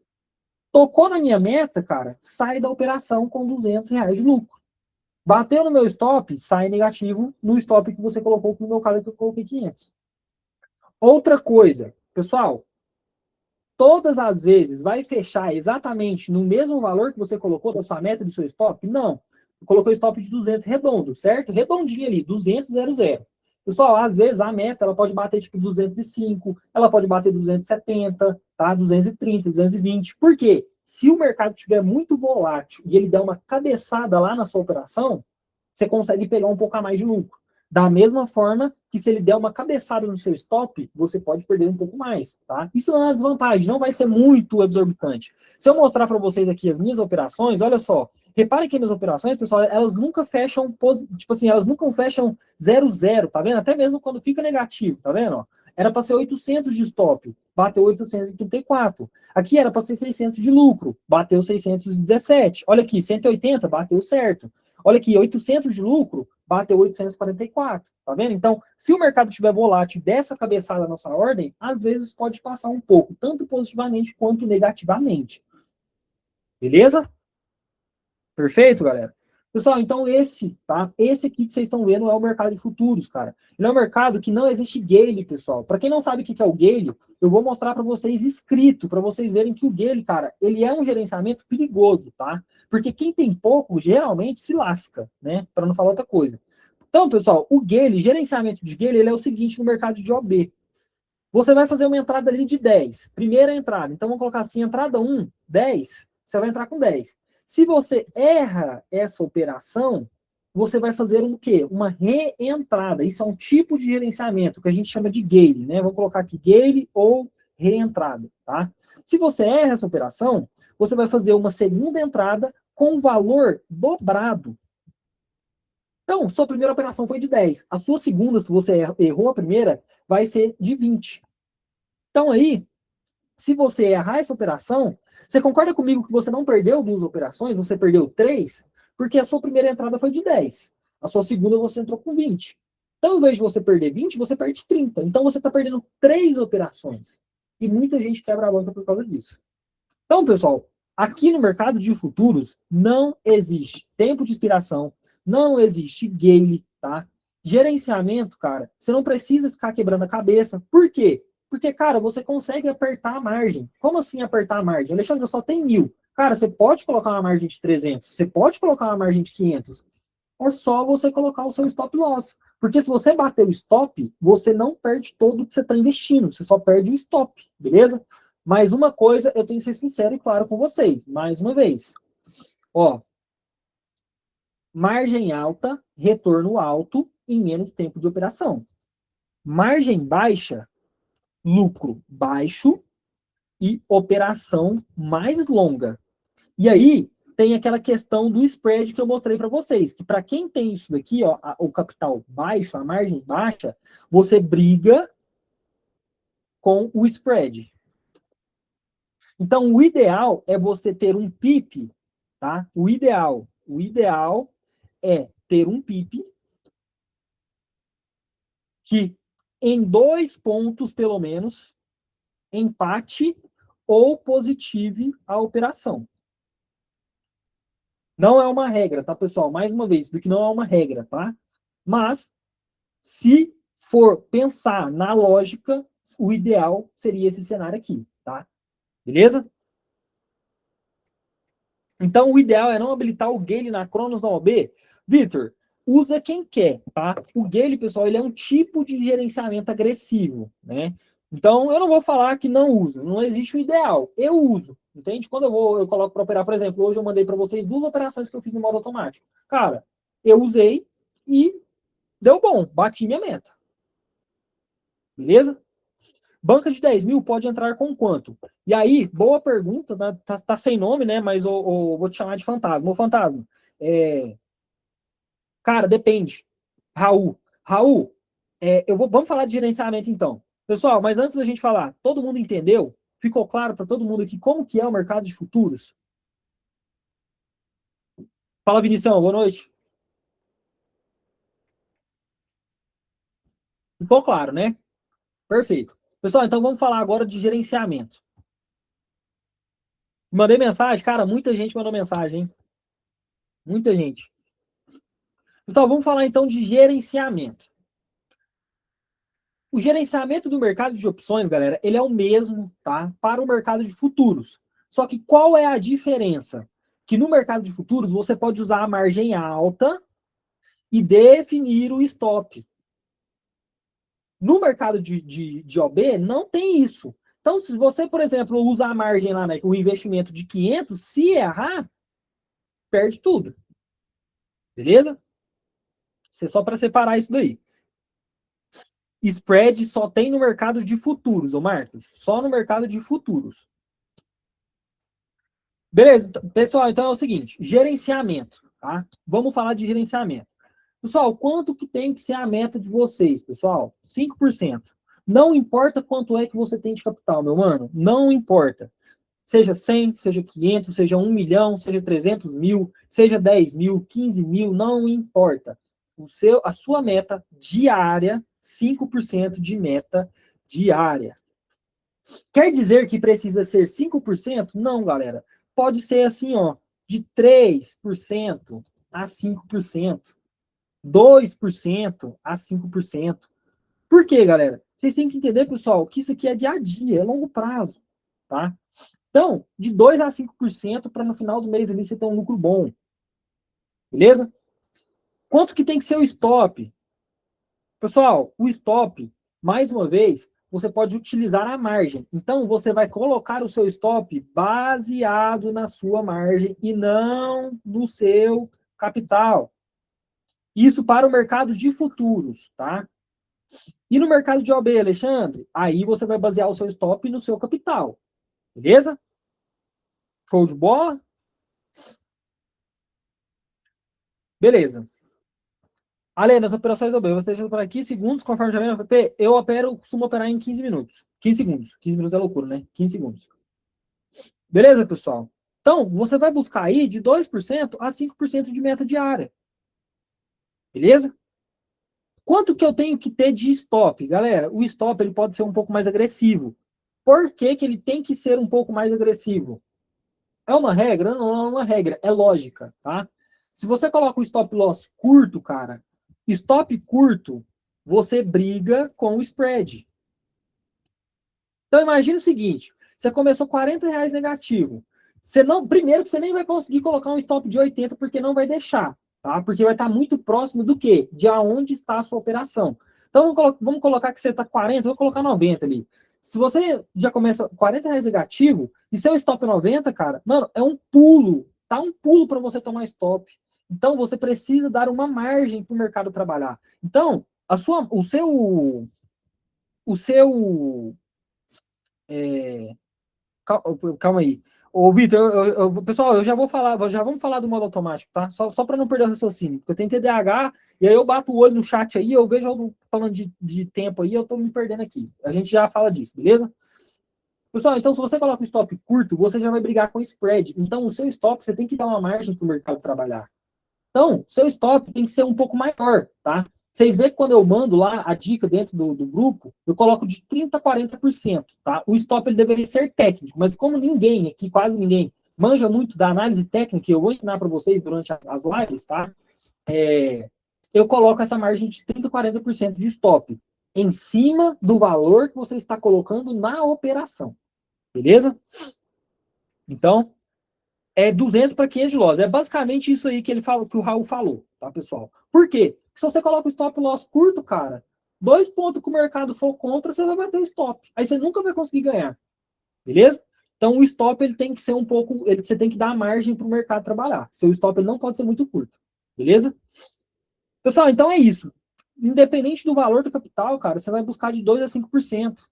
Tocou na minha meta, cara, sai da operação com R$ 200 de lucro. Bateu no meu stop, sai negativo no stop que você colocou, no meu caso que eu coloquei 500. Outra coisa, pessoal, todas as vezes vai fechar exatamente no mesmo valor que você colocou da sua meta, do seu stop? Não. Colocou stop de 200 redondo, certo? Redondinho ali, 200, 00. Pessoal, às vezes a meta ela pode bater tipo 205, ela pode bater 270, tá? 230, 220. Por quê? Se o mercado estiver muito volátil e ele der uma cabeçada lá na sua operação, você consegue pegar um pouco a mais de lucro. Da mesma forma que se ele der uma cabeçada no seu stop, você pode perder um pouco mais, tá? Isso não é uma desvantagem, não vai ser muito exorbitante. Se eu mostrar para vocês aqui as minhas operações, olha só, reparem que minhas operações, pessoal, elas nunca fecham, tipo assim, elas nunca fecham 0,0, tá vendo? Até mesmo quando fica negativo, tá vendo? Era para ser 800 de stop, bateu 834. Aqui era para ser 600 de lucro, bateu 617. Olha aqui, 180, bateu certo. Olha aqui, 800 de lucro, bateu 844, tá vendo? Então, se o mercado estiver volátil dessa cabeçada na sua ordem, às vezes pode passar um pouco, tanto positivamente quanto negativamente. Beleza? Perfeito, galera? Pessoal, então esse, tá? Esse aqui que vocês estão vendo é o mercado de futuros, cara. Ele é um mercado que não existe Gale, pessoal. Para quem não sabe o que é o Gale, eu vou mostrar para vocês escrito, para vocês verem que o Gale, cara, ele é um gerenciamento perigoso, tá? Porque quem tem pouco, geralmente se lasca, né? Para não falar outra coisa. Então, pessoal, o Gale, gerenciamento de Gale, ele é o seguinte no mercado de OB. Você vai fazer uma entrada ali de 10. Primeira entrada. Então, vamos colocar assim, entrada 1, 10. Você vai entrar com 10. Se você erra essa operação, você vai fazer um quê? Uma reentrada. Isso é um tipo de gerenciamento que a gente chama de Gale, né? Vamos colocar aqui Gale ou reentrada, tá? Se você erra essa operação, você vai fazer uma segunda entrada com valor dobrado. Então, sua primeira operação foi de 10. A sua segunda, se você errou a primeira, vai ser de 20. Então aí, se você errar essa operação, você concorda comigo que você não perdeu 2 operações, você perdeu 3? Porque a sua primeira entrada foi de 10. A sua segunda você entrou com 20. Então, ao invés de você perder 20, você perde 30. Então, você está perdendo 3 operações. E muita gente quebra a banca por causa disso. Então, pessoal, aqui no mercado de futuros, não existe tempo de expiração, não existe Gale, tá? Gerenciamento, cara, você não precisa ficar quebrando a cabeça. Por quê? Porque, cara, você consegue apertar a margem. Como assim apertar a margem? Alexandre, só tem 1.000. Cara, você pode colocar uma margem de 300, você pode colocar uma margem de 500. É só você colocar o seu stop loss. Porque se você bater o stop, você não perde todo o que você está investindo, você só perde o stop, beleza? Mas uma coisa, eu tenho que ser sincero e claro com vocês, mais uma vez. Ó, margem alta, retorno alto em menos tempo de operação. Margem baixa, lucro baixo e operação mais longa. E aí, tem aquela questão do spread que eu mostrei para vocês, que para quem tem isso daqui, ó, o capital baixo, a margem baixa, você briga com o spread. Então, o ideal é você ter um PIP, tá? O ideal é ter um PIP que em 2 pontos, pelo menos, empate ou positive a operação. Não é uma regra, tá, pessoal? Mais uma vez, do que não é uma regra, tá? Mas, se for pensar na lógica, o ideal seria esse cenário aqui, tá? Beleza? Então, o ideal é não habilitar o Gale na Cronos na OB. Vitor, usa quem quer, tá? O Gale, pessoal, ele é um tipo de gerenciamento agressivo, né? Então, eu não vou falar que não uso. Não existe o ideal. Eu uso, entende? Quando eu coloco para operar, por exemplo, hoje eu mandei para vocês 2 operações que eu fiz no modo automático. Cara, eu usei e deu bom. Bati minha meta. Beleza? Banca de 10 mil pode entrar com quanto? E aí, boa pergunta, né? Tá sem nome, né? Mas vou te chamar de fantasma. Ô, fantasma, cara, depende. Raul, vamos falar de gerenciamento então. Pessoal, mas antes da gente falar, todo mundo entendeu? Ficou claro para todo mundo aqui como que é o mercado de futuros? Fala, Vinição, boa noite. Ficou claro, né? Perfeito. Pessoal, então vamos falar agora de gerenciamento. Mandei mensagem, cara, muita gente mandou mensagem, hein? Muita gente. Então vamos falar então de gerenciamento. O gerenciamento do mercado de opções, galera, ele é o mesmo, tá? Para o mercado de futuros. Só que qual é a diferença? Que no mercado de futuros você pode usar a margem alta e definir o stop. No mercado de OB, não tem isso. Então, se você, por exemplo, usa a margem lá, né, o investimento de 500, se errar, perde tudo. Beleza? Isso é só para separar isso daí. Spread só tem no mercado de futuros, ô Marcos. Só no mercado de futuros. Beleza, pessoal, então é o seguinte, gerenciamento, tá? Vamos falar de gerenciamento. Pessoal, quanto que tem que ser a meta de vocês, pessoal? 5%. Não importa quanto é que você tem de capital, meu mano, não importa. Seja 100, seja 500, seja 1 milhão, seja 300 mil, seja 10 mil, 15 mil, não importa. A sua meta diária, 5% de meta diária. Quer dizer que precisa ser 5%? Não, galera. Pode ser assim, ó, de 3% a 5%, 2% a 5%. Por quê, galera? Vocês têm que entender, pessoal, que isso aqui é dia a dia, é longo prazo, tá? Então, de 2 a 5% para no final do mês ali você ter um lucro bom. Beleza? Quanto que tem que ser o stop? Pessoal, o stop, mais uma vez, você pode utilizar a margem. Então, você vai colocar o seu stop baseado na sua margem e não no seu capital. Isso para o mercado de futuros, tá? E no mercado de OB, Alexandre, aí você vai basear o seu stop no seu capital. Beleza? Show de bola? Beleza. Ale, nas operações OB, você deixa por aqui segundos, conforme já vem no app, costumo operar em 15 minutos. 15 segundos. 15 minutos é loucura, né? 15 segundos. Beleza, pessoal? Então, você vai buscar aí de 2% a 5% de meta diária. Beleza? Quanto que eu tenho que ter de stop? Galera, o stop ele pode ser um pouco mais agressivo. Por que que ele tem que ser um pouco mais agressivo? É uma regra? Não é uma regra, é lógica, tá? Se você coloca o stop loss curto, cara, stop curto, você briga com o spread. Então imagine o seguinte, você começou R$ 40 negativo. Primeiro que você nem vai conseguir colocar um stop de 80 porque não vai deixar, tá? Porque vai estar muito próximo do quê? De aonde está a sua operação. Então vamos colocar que você está 40, vou colocar 90 ali. Se você já começa R$ 40 negativo e seu stop é 90, cara, mano, é um pulo, tá? Um pulo para você tomar stop. Então você precisa dar uma margem para o mercado trabalhar. Então, o seu calma aí. Ô, Vitor, pessoal, já vamos falar do modo automático, tá? Só para não perder o raciocínio, porque eu tenho TDAH, e aí eu bato o olho no chat aí, eu vejo algo falando de tempo aí, eu tô me perdendo aqui. A gente já fala disso, beleza? Pessoal, então se você coloca um stop curto, você já vai brigar com o spread. Então, o seu stop, você tem que dar uma margem para o mercado trabalhar. Então, seu stop tem que ser um pouco maior, tá? Vocês veem que quando eu mando lá a dica dentro do grupo, eu coloco de 30% a 40%, tá? O stop ele deveria ser técnico, mas como ninguém aqui, quase ninguém, manja muito da análise técnica, eu vou ensinar para vocês durante as lives, tá? Eu coloco essa margem de 30% a 40% de stop em cima do valor que você está colocando na operação, beleza? Então, 200 para 500 de loss. É basicamente isso aí que ele fala, que o Raul falou, tá, pessoal? Por quê? Porque se você coloca o stop loss curto, cara, 2 pontos que o mercado for contra, você vai bater o stop. Aí você nunca vai conseguir ganhar. Beleza? Então o stop ele tem que ser um pouco, você tem que dar margem para o mercado trabalhar. Seu stop ele não pode ser muito curto. Beleza? Pessoal, então é isso. Independente do valor do capital, cara, você vai buscar de 2 a 5%.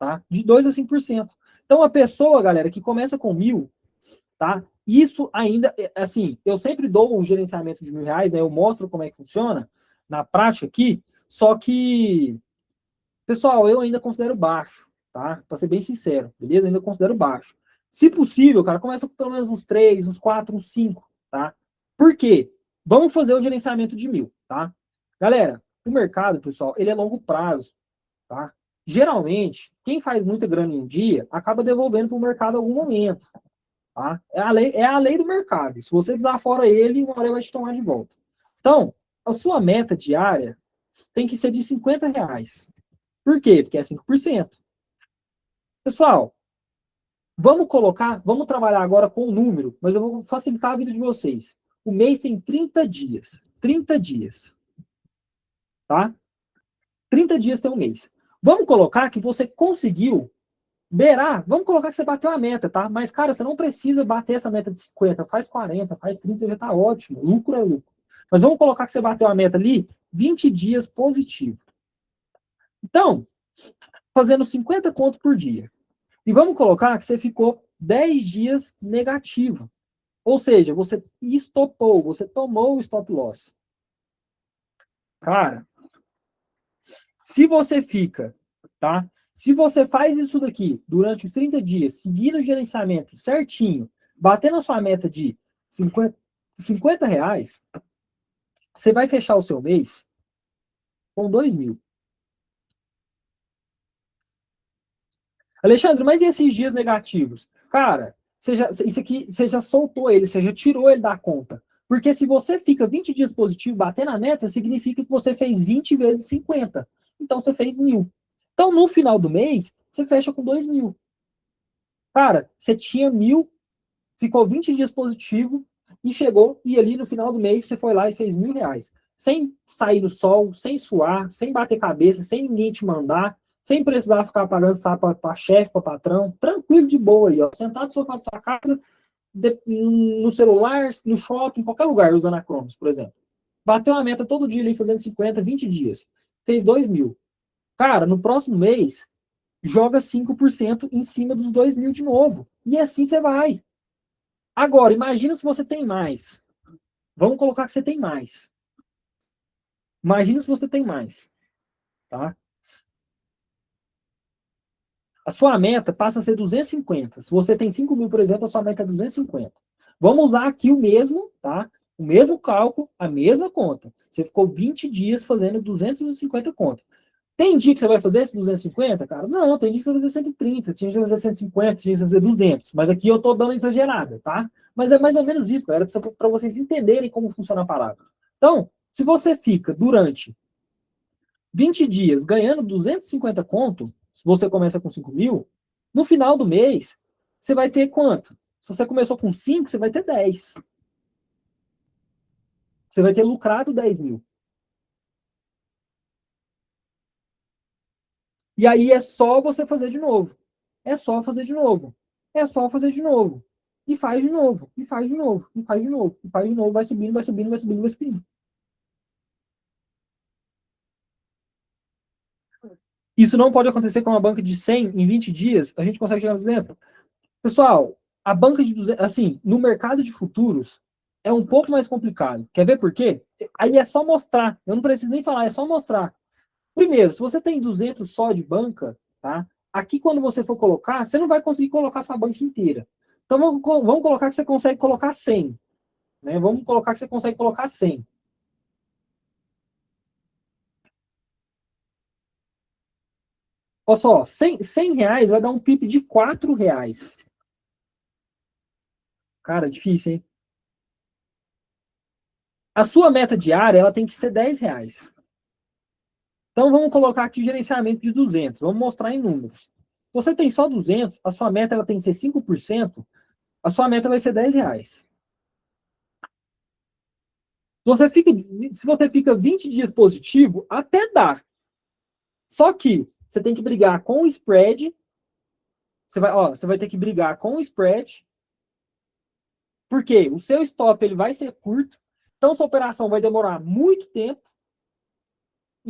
tá? De 2 a 5%. Então, a pessoa, galera, que começa com 1.000, tá? Isso ainda, assim, eu sempre dou o gerenciamento de R$ 1.000, né? Eu mostro como é que funciona na prática aqui, só que, pessoal, eu ainda considero baixo, tá? Para ser bem sincero, beleza? Ainda considero baixo. Se possível, cara, começa com pelo menos uns 3, uns 4, uns 5, tá? Por quê? Vamos fazer o gerenciamento de 1.000, tá? Galera, o mercado, pessoal, ele é longo prazo, tá? Geralmente, quem faz muita grana em um dia acaba devolvendo para o mercado em algum momento, tá? É a lei do mercado. Se você desafora ele, uma hora ele vai te tomar de volta. Então, a sua meta diária tem que ser de R$ 50. Por quê? Porque é 5%. Pessoal, vamos trabalhar agora com o número, mas eu vou facilitar a vida de vocês. O mês tem 30 dias. 30 dias. Tá? 30 dias tem um mês. Vamos colocar que você conseguiu beirar. Vamos colocar que você bateu a meta, tá? Mas, cara, você não precisa bater essa meta de 50. Faz 40, faz 30, já tá ótimo. Lucro é lucro. Mas vamos colocar que você bateu a meta ali, 20 dias positivo. Então, fazendo 50 conto por dia. E vamos colocar que você ficou 10 dias negativo. Ou seja, você estopou, você tomou o stop loss. Cara, se você fica, tá? Se você faz isso daqui durante os 30 dias, seguindo o gerenciamento certinho, batendo a sua meta de R$ 50, você vai fechar o seu mês com 2.000. Alexandre, mas e esses dias negativos? Cara, isso aqui, você já soltou ele, você já tirou ele da conta. Porque se você fica 20 dias positivo, batendo a meta, significa que você fez 20 vezes 50. Então você fez 1.000. Então no final do mês, você fecha com 2.000. Cara, você tinha 1.000, ficou 20 dias positivo e chegou, e ali no final do mês você foi lá e fez R$ 1.000. Sem sair do sol, sem suar, sem bater cabeça, sem ninguém te mandar, sem precisar ficar pagando para chefe, para patrão, tranquilo, de boa aí, ó, sentado no sofá da sua casa, no celular, no shopping, em qualquer lugar, usando a Cronos, por exemplo. Bateu a meta todo dia ali, fazendo 50, 20 dias. Fez 2.000. Cara, no próximo mês, joga 5% em cima dos 2.000 de novo. E assim você vai. Agora, imagina se você tem mais. Vamos colocar que você tem mais. Imagina se você tem mais. Tá? A sua meta passa a ser 250. Se você tem 5.000, por exemplo, a sua meta é 250. Vamos usar aqui o mesmo, tá? O mesmo cálculo, a mesma conta. Você ficou 20 dias fazendo 250 contas. Tem dia que você vai fazer esse 250, cara? Não, tem dia que você vai fazer 130, tem dia que você vai fazer 150, tem dia que você vai fazer 200. Mas aqui eu tô dando exagerada, tá? Mas é mais ou menos isso, galera, para vocês entenderem como funciona a parada. Então, se você fica durante 20 dias ganhando 250 conto, se você começa com 5.000, no final do mês, você vai ter quanto? Se você começou com 5, você vai ter 10. Você vai ter lucrado 10.000. E aí é só você fazer de novo. É só fazer de novo. É só fazer de novo. E faz de novo. E faz de novo. E faz de novo. E faz de novo. Vai subindo, vai subindo, vai subindo, vai subindo. Isso não pode acontecer com uma banca de 100 em 20 dias. A gente consegue chegar nos 200. Pessoal, a banca de 200, assim, no mercado de futuros, é um pouco mais complicado. Quer ver por quê? Aí é só mostrar. Eu não preciso nem falar, é só mostrar. Primeiro, se você tem 200 só de banca, tá? Aqui, quando você for colocar, você não vai conseguir colocar sua banca inteira. Então, vamos colocar que você consegue colocar 100. Né? Vamos colocar que você consegue colocar 100. Olha só, R$ 100 vai dar um PIB de R$ 4. Cara, difícil, hein? A sua meta diária, ela tem que ser R$ 10. Então, vamos colocar aqui o gerenciamento de 200. Vamos mostrar em números. Você tem só 200, a sua meta ela tem que ser 5%, a sua meta vai ser R$ 10. Se você fica 20 dias positivo, até dá. Só que você tem que brigar com o spread. Você vai ter que brigar com o spread. Porque o seu stop ele vai ser curto. Então, sua operação vai demorar muito tempo.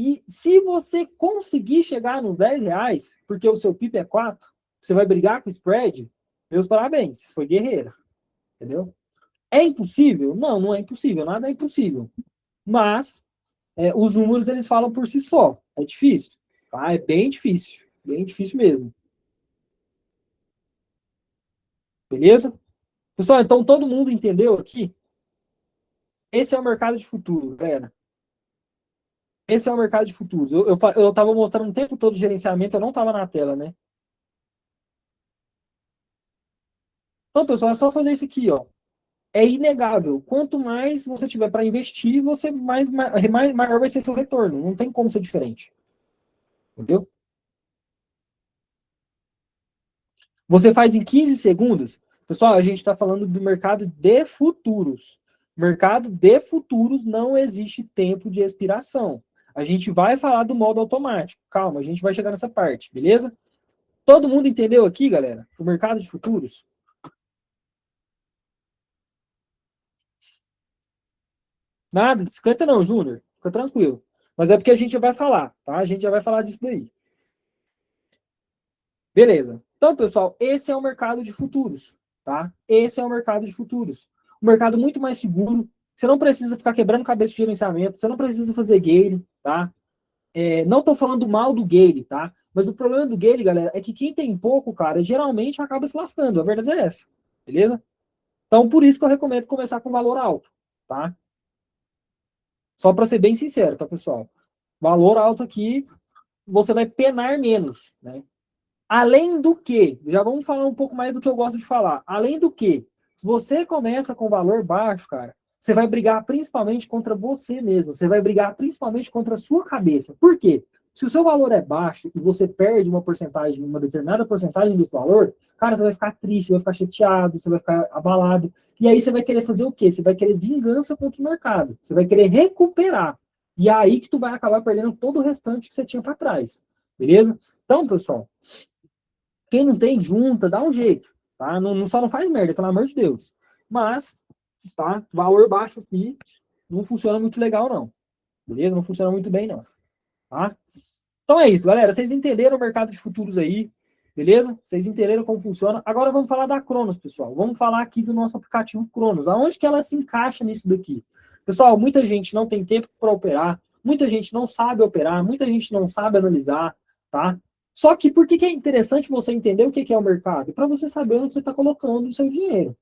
E se você conseguir chegar nos R$ 10, porque o seu PIB é 4, você vai brigar com o spread, meus parabéns, foi guerreira, entendeu? É impossível? Não, não é impossível, nada é impossível. Mas os números eles falam por si só. É difícil, tá? É bem difícil mesmo. Beleza? Pessoal, então todo mundo entendeu aqui? Esse é o mercado de futuros, galera. Esse é o mercado de futuros. Eu tava mostrando o tempo todo o gerenciamento, eu não tava na tela, né? Então, pessoal, é só fazer isso aqui, ó. É inegável. Quanto mais você tiver para investir, você maior vai ser seu retorno. Não tem como ser diferente. Entendeu? Você faz em 15 segundos. Pessoal, a gente está falando do mercado de futuros. Mercado de futuros não existe tempo de expiração. A gente vai falar do modo automático. Calma, a gente vai chegar nessa parte, beleza? Todo mundo entendeu aqui, galera? O mercado de futuros? Nada, descanta não, Júnior. Fica tranquilo. Mas é porque a gente já vai falar, tá? A gente já vai falar disso daí. Beleza. Então, pessoal, esse é o mercado de futuros, tá? Esse é o mercado de futuros. Um mercado muito mais seguro. Você não precisa ficar quebrando cabeça de gerenciamento, você não precisa fazer gale, tá? Não tô falando mal do gale, tá? Mas o problema do gale, galera, é que quem tem pouco, cara, geralmente acaba se lascando. A verdade é essa, beleza? Então, por isso que eu recomendo começar com valor alto, tá? Só para ser bem sincero, tá, pessoal? Valor alto aqui, você vai penar menos, né? Além do que, já vamos falar um pouco mais do que eu gosto de falar. Além do que, se você começa com valor baixo, cara, você vai brigar principalmente contra você mesmo. Você vai brigar principalmente contra a sua cabeça. Por quê? Se o seu valor é baixo e você perde uma porcentagem, uma determinada porcentagem desse valor, cara, você vai ficar triste, vai ficar chateado, você vai ficar abalado. E aí você vai querer fazer o quê? Você vai querer vingança contra o mercado. Você vai querer recuperar. E é aí que tu vai acabar perdendo todo o restante que você tinha para trás. Beleza? Então, pessoal, quem não tem, junta, dá um jeito, tá? Não, só não faz merda, pelo amor de Deus. Mas, tá? Valor baixo aqui não funciona muito legal, não. Beleza? Não funciona muito bem, não. Tá? Então é isso, galera. Vocês entenderam o mercado de futuros aí, beleza? Vocês entenderam como funciona. Agora vamos falar da Cronos, pessoal. Vamos falar aqui do nosso aplicativo Cronos. Aonde que ela se encaixa nisso daqui? Pessoal, muita gente não tem tempo para operar, muita gente não sabe operar, muita gente não sabe analisar, tá? Só que por que é interessante você entender o que é o mercado? Para você saber onde você está colocando o seu dinheiro.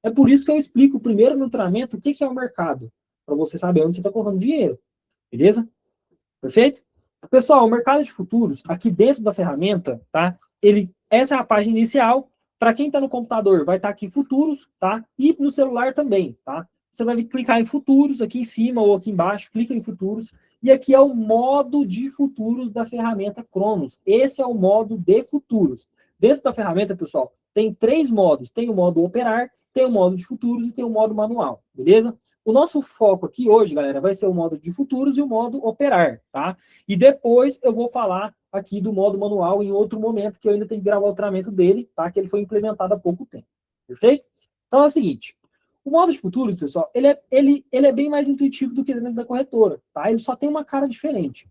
É por isso que eu explico primeiro no treinamento o que é o mercado, para você saber onde você está colocando dinheiro. Beleza? Perfeito? Pessoal, o mercado de futuros, aqui dentro da ferramenta, tá? Essa é a página inicial. Para quem está no computador, vai estar aqui futuros, tá? E no celular também, tá? Você vai clicar em futuros aqui em cima ou aqui embaixo, clica em futuros. E aqui é o modo de futuros da ferramenta Cronos. Esse é o modo de futuros. Dentro da ferramenta, pessoal, tem 3 modos. Tem o modo operar, tem o modo de futuros e tem o modo manual, beleza? O nosso foco aqui hoje, galera, vai ser o modo de futuros e o modo operar, tá? E depois eu vou falar aqui do modo manual em outro momento, que eu ainda tenho que gravar o treinamento dele, tá? Que ele foi implementado há pouco tempo, perfeito? Então é o seguinte, o modo de futuros, pessoal, ele é bem mais intuitivo do que dentro da corretora, tá? Ele só tem uma cara diferente.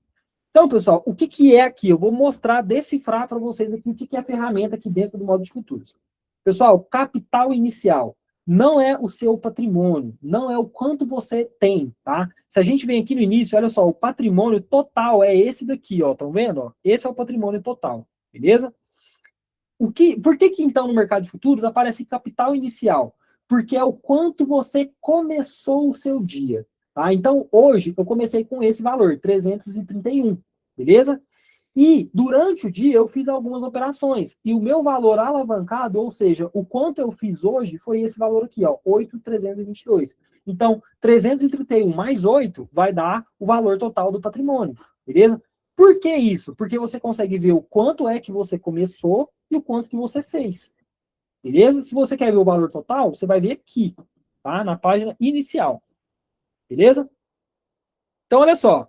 Então, pessoal, o que é aqui? Eu vou mostrar, decifrar para vocês aqui o que é a ferramenta aqui dentro do modo de futuros. Pessoal, capital inicial não é o seu patrimônio, não é o quanto você tem, tá? Se a gente vem aqui no início, olha só, o patrimônio total é esse daqui, ó, estão vendo? Ó? Esse é o patrimônio total, beleza? Por que então no mercado de futuros aparece capital inicial? Porque é o quanto você começou o seu dia, tá? Então, hoje, eu comecei com esse valor, 331, beleza? E durante o dia eu fiz algumas operações. E o meu valor alavancado, ou seja, o quanto eu fiz hoje, foi esse valor aqui, ó, 8.322. Então, 331 mais 8 vai dar o valor total do patrimônio, beleza? Por que isso? Porque você consegue ver o quanto é que você começou e o quanto que você fez. Beleza? Se você quer ver o valor total, você vai ver aqui, tá? Na página inicial. Beleza? Então, olha só.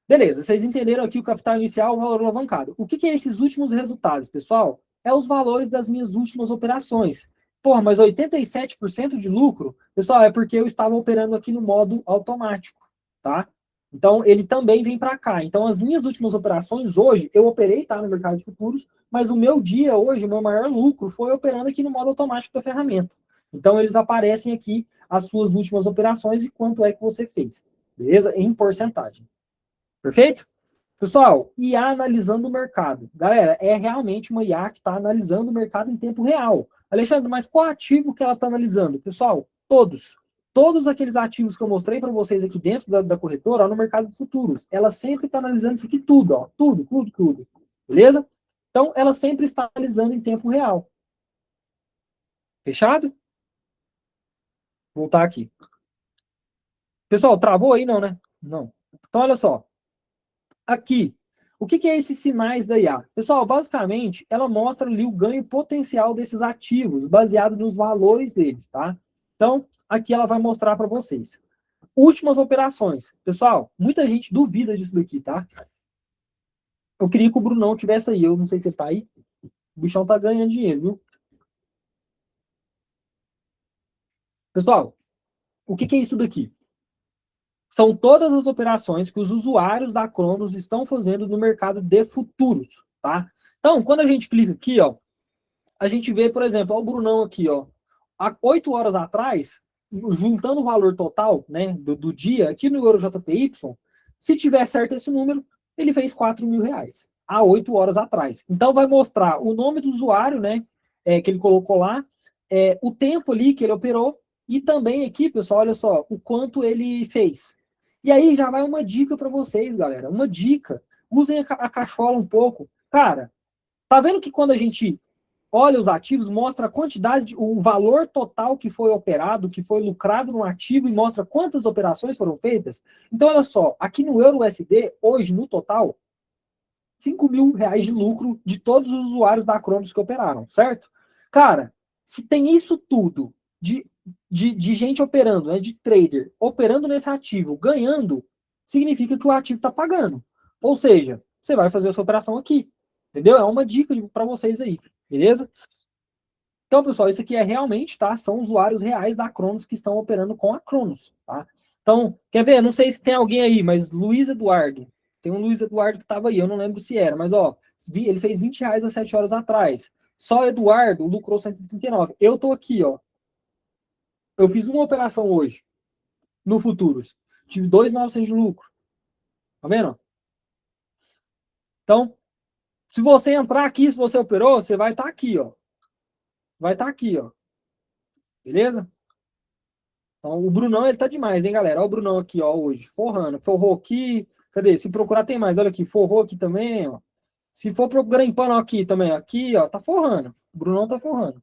Beleza, vocês entenderam aqui o capital inicial, o valor alavancado. O que é esses últimos resultados, pessoal? É os valores das minhas últimas operações. Porra, mas 87% de lucro, pessoal, é porque eu estava operando aqui no modo automático, tá? Então, ele também vem para cá. Então, as minhas últimas operações hoje, eu operei, tá, no mercado de futuros, mas o meu dia hoje, o meu maior lucro foi operando aqui no modo automático da ferramenta. Então, eles aparecem aqui as suas últimas operações e quanto é que você fez. Beleza? Em porcentagem. Perfeito? Pessoal, IA analisando o mercado. Galera, é realmente uma IA que está analisando o mercado em tempo real. Alexandre, mas qual ativo que ela está analisando? Pessoal, todos. Todos aqueles ativos que eu mostrei para vocês aqui dentro da corretora, ó, no mercado de futuros. Ela sempre está analisando isso aqui tudo, ó. Tudo, tudo, tudo. Beleza? Então, ela sempre está analisando em tempo real. Fechado? Vou voltar aqui. Pessoal, travou aí? Não, né? Não. Então, olha só. Aqui, o que é esses sinais da IA? Pessoal, basicamente, ela mostra ali o ganho potencial desses ativos, baseado nos valores deles, tá? Então, aqui ela vai mostrar para vocês. Últimas operações. Pessoal, muita gente duvida disso daqui, tá? Eu queria que o Brunão tivesse aí. Eu não sei se ele tá aí. O bichão tá ganhando dinheiro, viu? Pessoal, o que é isso daqui? São todas as operações que os usuários da Cronos estão fazendo no mercado de futuros, tá? Então, quando a gente clica aqui, ó, a gente vê, por exemplo, ó, o Brunão aqui, ó, há 8 horas atrás, juntando o valor total, né, do dia, aqui no EuroJPY, se tiver certo esse número, ele fez R$ 4.000, há 8 horas atrás. Então, vai mostrar o nome do usuário, né, que ele colocou lá, o tempo ali que ele operou, e também aqui, pessoal, olha só, o quanto ele fez. E aí já vai uma dica para vocês, galera, uma dica. Usem a cachola um pouco. Cara, tá vendo que quando a gente olha os ativos, mostra a quantidade, o valor total que foi operado, que foi lucrado no ativo e mostra quantas operações foram feitas? Então, olha só, aqui no EuroUSD, hoje, no total, R$ 5.000 de lucro de todos os usuários da Cronos que operaram, certo? Cara, se tem isso tudo de gente operando, né, de trader, operando nesse ativo, ganhando, significa que o ativo está pagando. Ou seja, você vai fazer essa operação aqui. Entendeu? É uma dica para vocês aí. Beleza? Então, pessoal, isso aqui é realmente, tá? São usuários reais da Cronos que estão operando com a Cronos, tá? Então, quer ver? Não sei se tem alguém aí, mas Luiz Eduardo. Tem um Luiz Eduardo que estava aí, eu não lembro se era, mas ó, ele fez R$ 20 há 7 horas atrás. Só Eduardo lucrou 139. Eu tô aqui, ó. Eu fiz uma operação hoje, no Futuros. Tive 2.900 de lucro. Tá vendo? Então, se você entrar aqui, se você operou, você vai estar aqui, ó. Vai estar aqui, ó. Beleza? Então, o Brunão, ele tá demais, hein, galera? Olha o Brunão aqui, ó, hoje. Forrando. Forrou aqui. Cadê? Se procurar, tem mais. Olha aqui. Forrou aqui também, ó. Se for pro Grempano aqui também, aqui, ó, tá forrando. O Brunão tá forrando.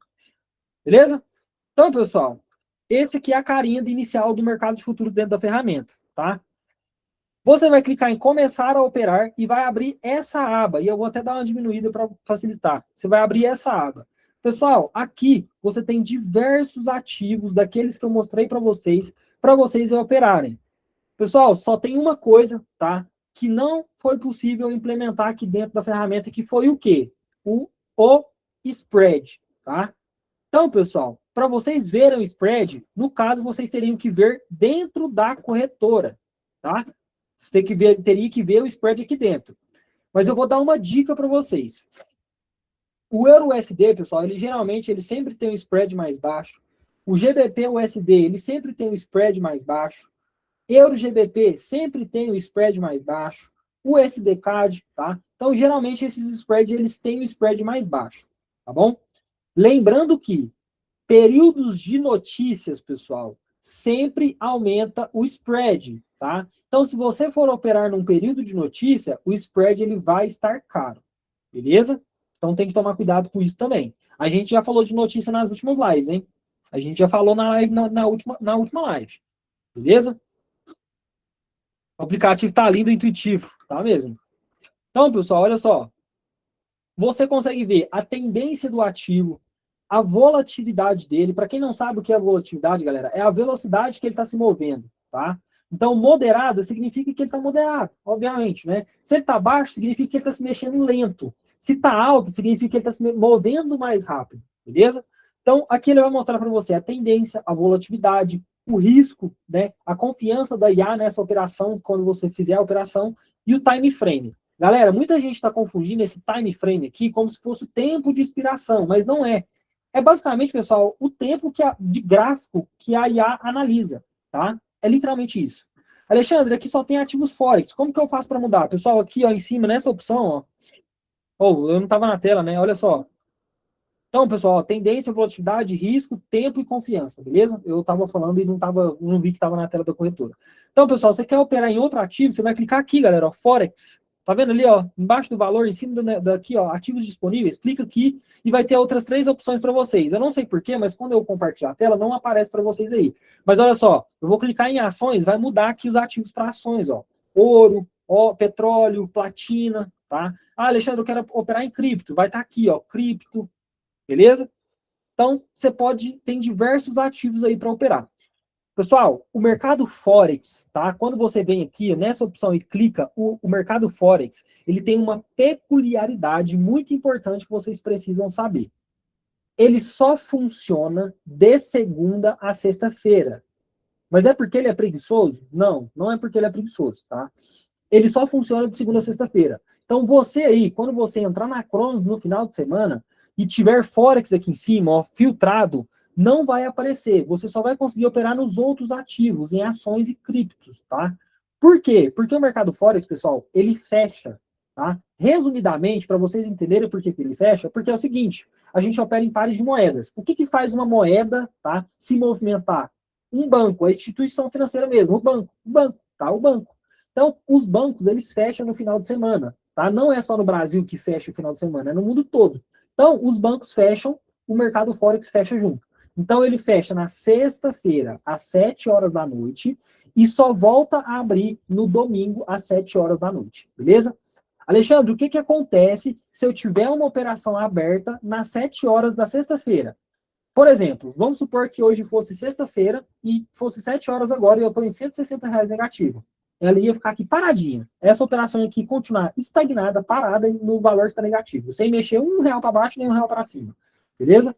Beleza? Então, pessoal, esse aqui é a carinha de inicial do mercado de futuros dentro da ferramenta, tá? Você vai clicar em começar a operar e vai abrir essa aba. E eu vou até dar uma diminuída para facilitar. Você vai abrir essa aba. Pessoal, aqui você tem diversos ativos daqueles que eu mostrei para vocês operarem. Pessoal, só tem uma coisa, tá? Que não foi possível implementar aqui dentro da ferramenta, que foi o quê? O spread, tá? Então, pessoal, para vocês verem o spread, no caso, vocês teriam que ver dentro da corretora, tá? Você teria que ver o spread aqui dentro. Mas eu vou dar uma dica para vocês. O EURUSD, pessoal, ele sempre tem um spread mais baixo. O GBP-USD, ele sempre tem um spread mais baixo. EURO-GBP sempre tem um spread mais baixo. O USD-CAD, tá? Então, geralmente, esses spreads, eles têm um spread mais baixo, tá bom? Lembrando que períodos de notícias, pessoal, sempre aumenta o spread, tá? Então, se você for operar num período de notícia, o spread ele vai estar caro, beleza? Então, tem que tomar cuidado com isso também. A gente já falou de notícia nas últimas lives, hein? A gente já falou na live, na última live, beleza? O aplicativo tá lindo e intuitivo, tá mesmo? Então, pessoal, olha só. Você consegue ver a tendência do ativo, a volatilidade dele. Para quem não sabe o que é a volatilidade, galera, é a velocidade que ele está se movendo, tá? Então, moderada significa que ele está moderado, obviamente, né? Se ele está baixo, significa que ele está se mexendo lento. Se está alto, significa que ele está se movendo mais rápido, beleza? Então, aqui ele vai mostrar para você a tendência, a volatilidade, o risco, né, a confiança da IA nessa operação, quando você fizer a operação, e o time frame. Galera, muita gente está confundindo esse time frame aqui como se fosse o tempo de expiração, mas não é. É basicamente, pessoal, o tempo de gráfico que a IA analisa, tá? É literalmente isso. Alexandre, aqui só tem ativos Forex. Como que eu faço para mudar? Pessoal, aqui ó, em cima, nessa opção, ó. Oh, eu não estava na tela, né? Olha só. Então, pessoal, tendência, volatilidade, risco, tempo e confiança, beleza? Eu estava falando e não vi que estava na tela da corretora. Então, pessoal, você quer operar em outro ativo, você vai clicar aqui, galera, ó, Forex. Tá vendo ali, ó, embaixo do valor, em cima daqui, ó, ativos disponíveis, clica aqui e vai ter outras 3 opções para vocês. Eu não sei porquê, mas quando eu compartilhar a tela, não aparece para vocês aí. Mas olha só, eu vou clicar em ações, vai mudar aqui os ativos para ações, ó. Ouro, ó, petróleo, platina, tá? Ah, Alexandre, eu quero operar em cripto. Vai estar aqui, ó, cripto, beleza? Então, você tem diversos ativos aí para operar. Pessoal, o mercado Forex, tá? Quando você vem aqui nessa opção e clica, o mercado Forex, ele tem uma peculiaridade muito importante que vocês precisam saber. Ele só funciona de segunda a sexta-feira. Mas é porque ele é preguiçoso? Não, não é porque ele é preguiçoso, tá? Ele só funciona de segunda a sexta-feira. Então, você aí, quando você entrar na Cronos no final de semana e tiver Forex aqui em cima, ó, filtrado, não vai aparecer. Você só vai conseguir operar nos outros ativos, em ações e criptos, tá? Por quê? Porque o mercado Forex, pessoal, ele fecha, tá? Resumidamente, para vocês entenderem por que ele fecha, porque é o seguinte, a gente opera em pares de moedas. O que faz uma moeda, tá, se movimentar? Um banco, a instituição financeira mesmo, o banco, tá? O banco. Então, os bancos, eles fecham no final de semana, tá? Não é só no Brasil que fecha o final de semana, é no mundo todo. Então, os bancos fecham, o mercado Forex fecha junto. Então, ele fecha na sexta-feira, às 7 horas da noite, e só volta a abrir no domingo, às 7 horas da noite, beleza? Alexandre, o que acontece se eu tiver uma operação aberta nas 7 horas da sexta-feira? Por exemplo, vamos supor que hoje fosse sexta-feira e fosse 7 horas agora e eu estou em R$ 160 negativo. Ela ia ficar aqui paradinha. Essa operação aqui continuar estagnada, parada no valor que está negativo, sem mexer R$ 1 para baixo nem R$ 1 para cima. Beleza?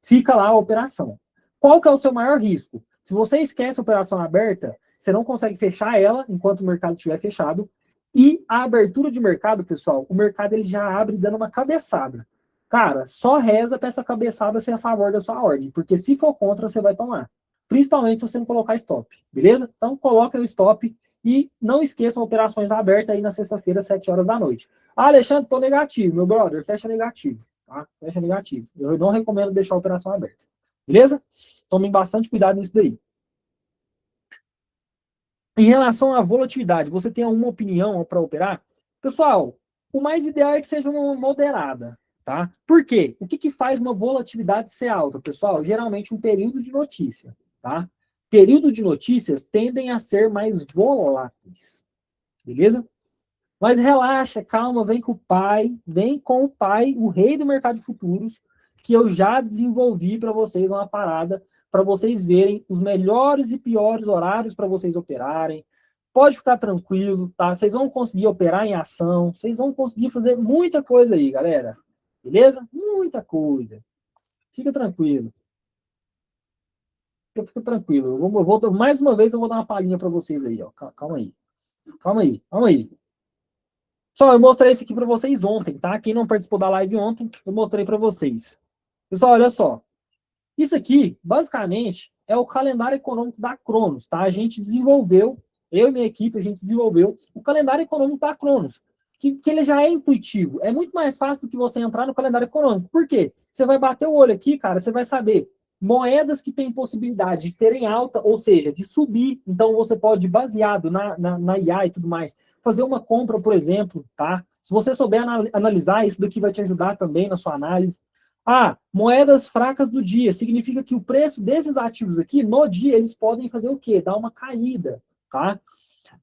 Fica lá a operação. Qual que é o seu maior risco? Se você esquece a operação aberta, você não consegue fechar ela enquanto o mercado estiver fechado. E a abertura de mercado, pessoal, o mercado ele já abre dando uma cabeçada. Cara, só reza para essa cabeçada ser a favor da sua ordem, porque se for contra, você vai tomar. Principalmente se você não colocar stop, beleza? Então, coloca o stop e não esqueçam operações abertas aí na sexta-feira, 7 horas da noite. Ah, Alexandre, tô negativo. Meu brother, fecha negativo, tá? Fecha negativo. Eu não recomendo deixar a operação aberta, beleza? Tomem bastante cuidado nisso daí. Em relação à volatilidade, você tem alguma opinião para operar? Pessoal, o mais ideal é que seja uma moderada, tá? Por quê? O que faz uma volatilidade ser alta, pessoal? Geralmente um período de notícia, tá? Período de notícias tendem a ser mais voláteis, beleza? Mas relaxa, calma, vem com o pai, o rei do mercado de futuros, que eu já desenvolvi para vocês uma parada para vocês verem os melhores e piores horários para vocês operarem. Pode ficar tranquilo, tá? Vocês vão conseguir operar em ação, vocês vão conseguir fazer muita coisa aí, galera. Beleza? Muita coisa. Fica tranquilo. Fica tranquilo. Mais uma vez eu vou dar uma palhinha para vocês aí, ó. Calma aí. Calma aí, calma aí. Pessoal, eu mostrei isso aqui para vocês ontem, tá? Quem não participou da live ontem, eu mostrei para vocês. Pessoal, olha só. Isso aqui, basicamente, é o calendário econômico da Cronos, tá? A gente desenvolveu, eu e minha equipe, a gente desenvolveu o calendário econômico da Cronos, que ele já é intuitivo. É muito mais fácil do que você entrar no calendário econômico. Por quê? Você vai bater o olho aqui, cara, você vai saber moedas que têm possibilidade de terem alta, ou seja, de subir. Então, você pode, baseado na IA e tudo mais, fazer uma compra, por exemplo, tá? Se você souber analisar, isso daqui vai te ajudar também na sua análise. Ah, moedas fracas do dia. Significa que o preço desses ativos aqui, no dia, eles podem fazer o quê? Dar uma caída, tá?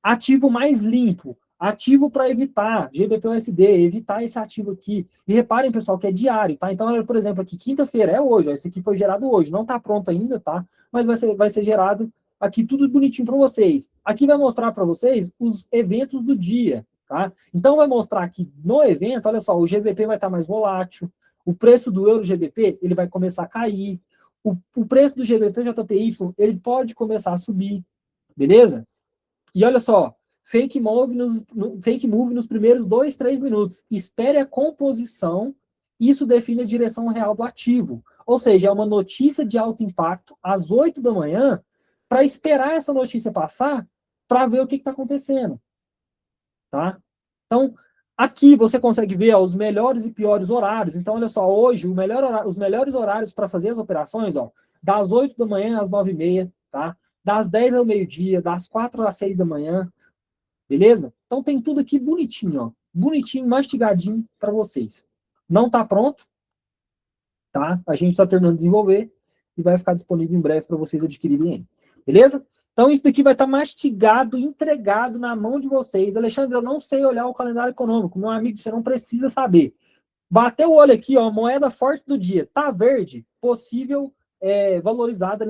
Ativo mais limpo. Ativo para evitar, GBP/USD, evitar esse ativo aqui. E reparem, pessoal, que é diário, tá? Então, por exemplo, aqui, quinta-feira, é hoje, ó, esse aqui foi gerado hoje. Não está pronto ainda, tá? Mas vai ser gerado aqui tudo bonitinho para vocês. Aqui vai mostrar para vocês os eventos do dia, tá? Então, vai mostrar que no evento, olha só, o GBP vai estar mais volátil, o preço do euro GBP, ele vai começar a cair, o preço do GBP/JPY, ele pode começar a subir, beleza? E olha só, fake move nos primeiros 2, 3 minutos. Espere a composição, isso define a direção real do ativo. Ou seja, é uma notícia de alto impacto às 8 da manhã, para esperar essa notícia passar, para ver o que está acontecendo. Tá? Então, aqui você consegue ver os melhores e piores horários. Então, olha só, hoje, os melhores horários para fazer as operações, ó, das 8 da manhã às 9h30, tá? Das 10 ao meio-dia, das 4 às 6 da manhã, beleza? Então, tem tudo aqui bonitinho, ó, bonitinho, mastigadinho para vocês. Não está pronto, tá? A gente está terminando de desenvolver e vai ficar disponível em breve para vocês adquirirem, beleza? Então, isso daqui vai estar mastigado, entregado na mão de vocês. Alexandre, eu não sei olhar o calendário econômico. Meu amigo, você não precisa saber. Bateu o olho aqui, ó, moeda forte do dia. Tá verde, possível valorizada.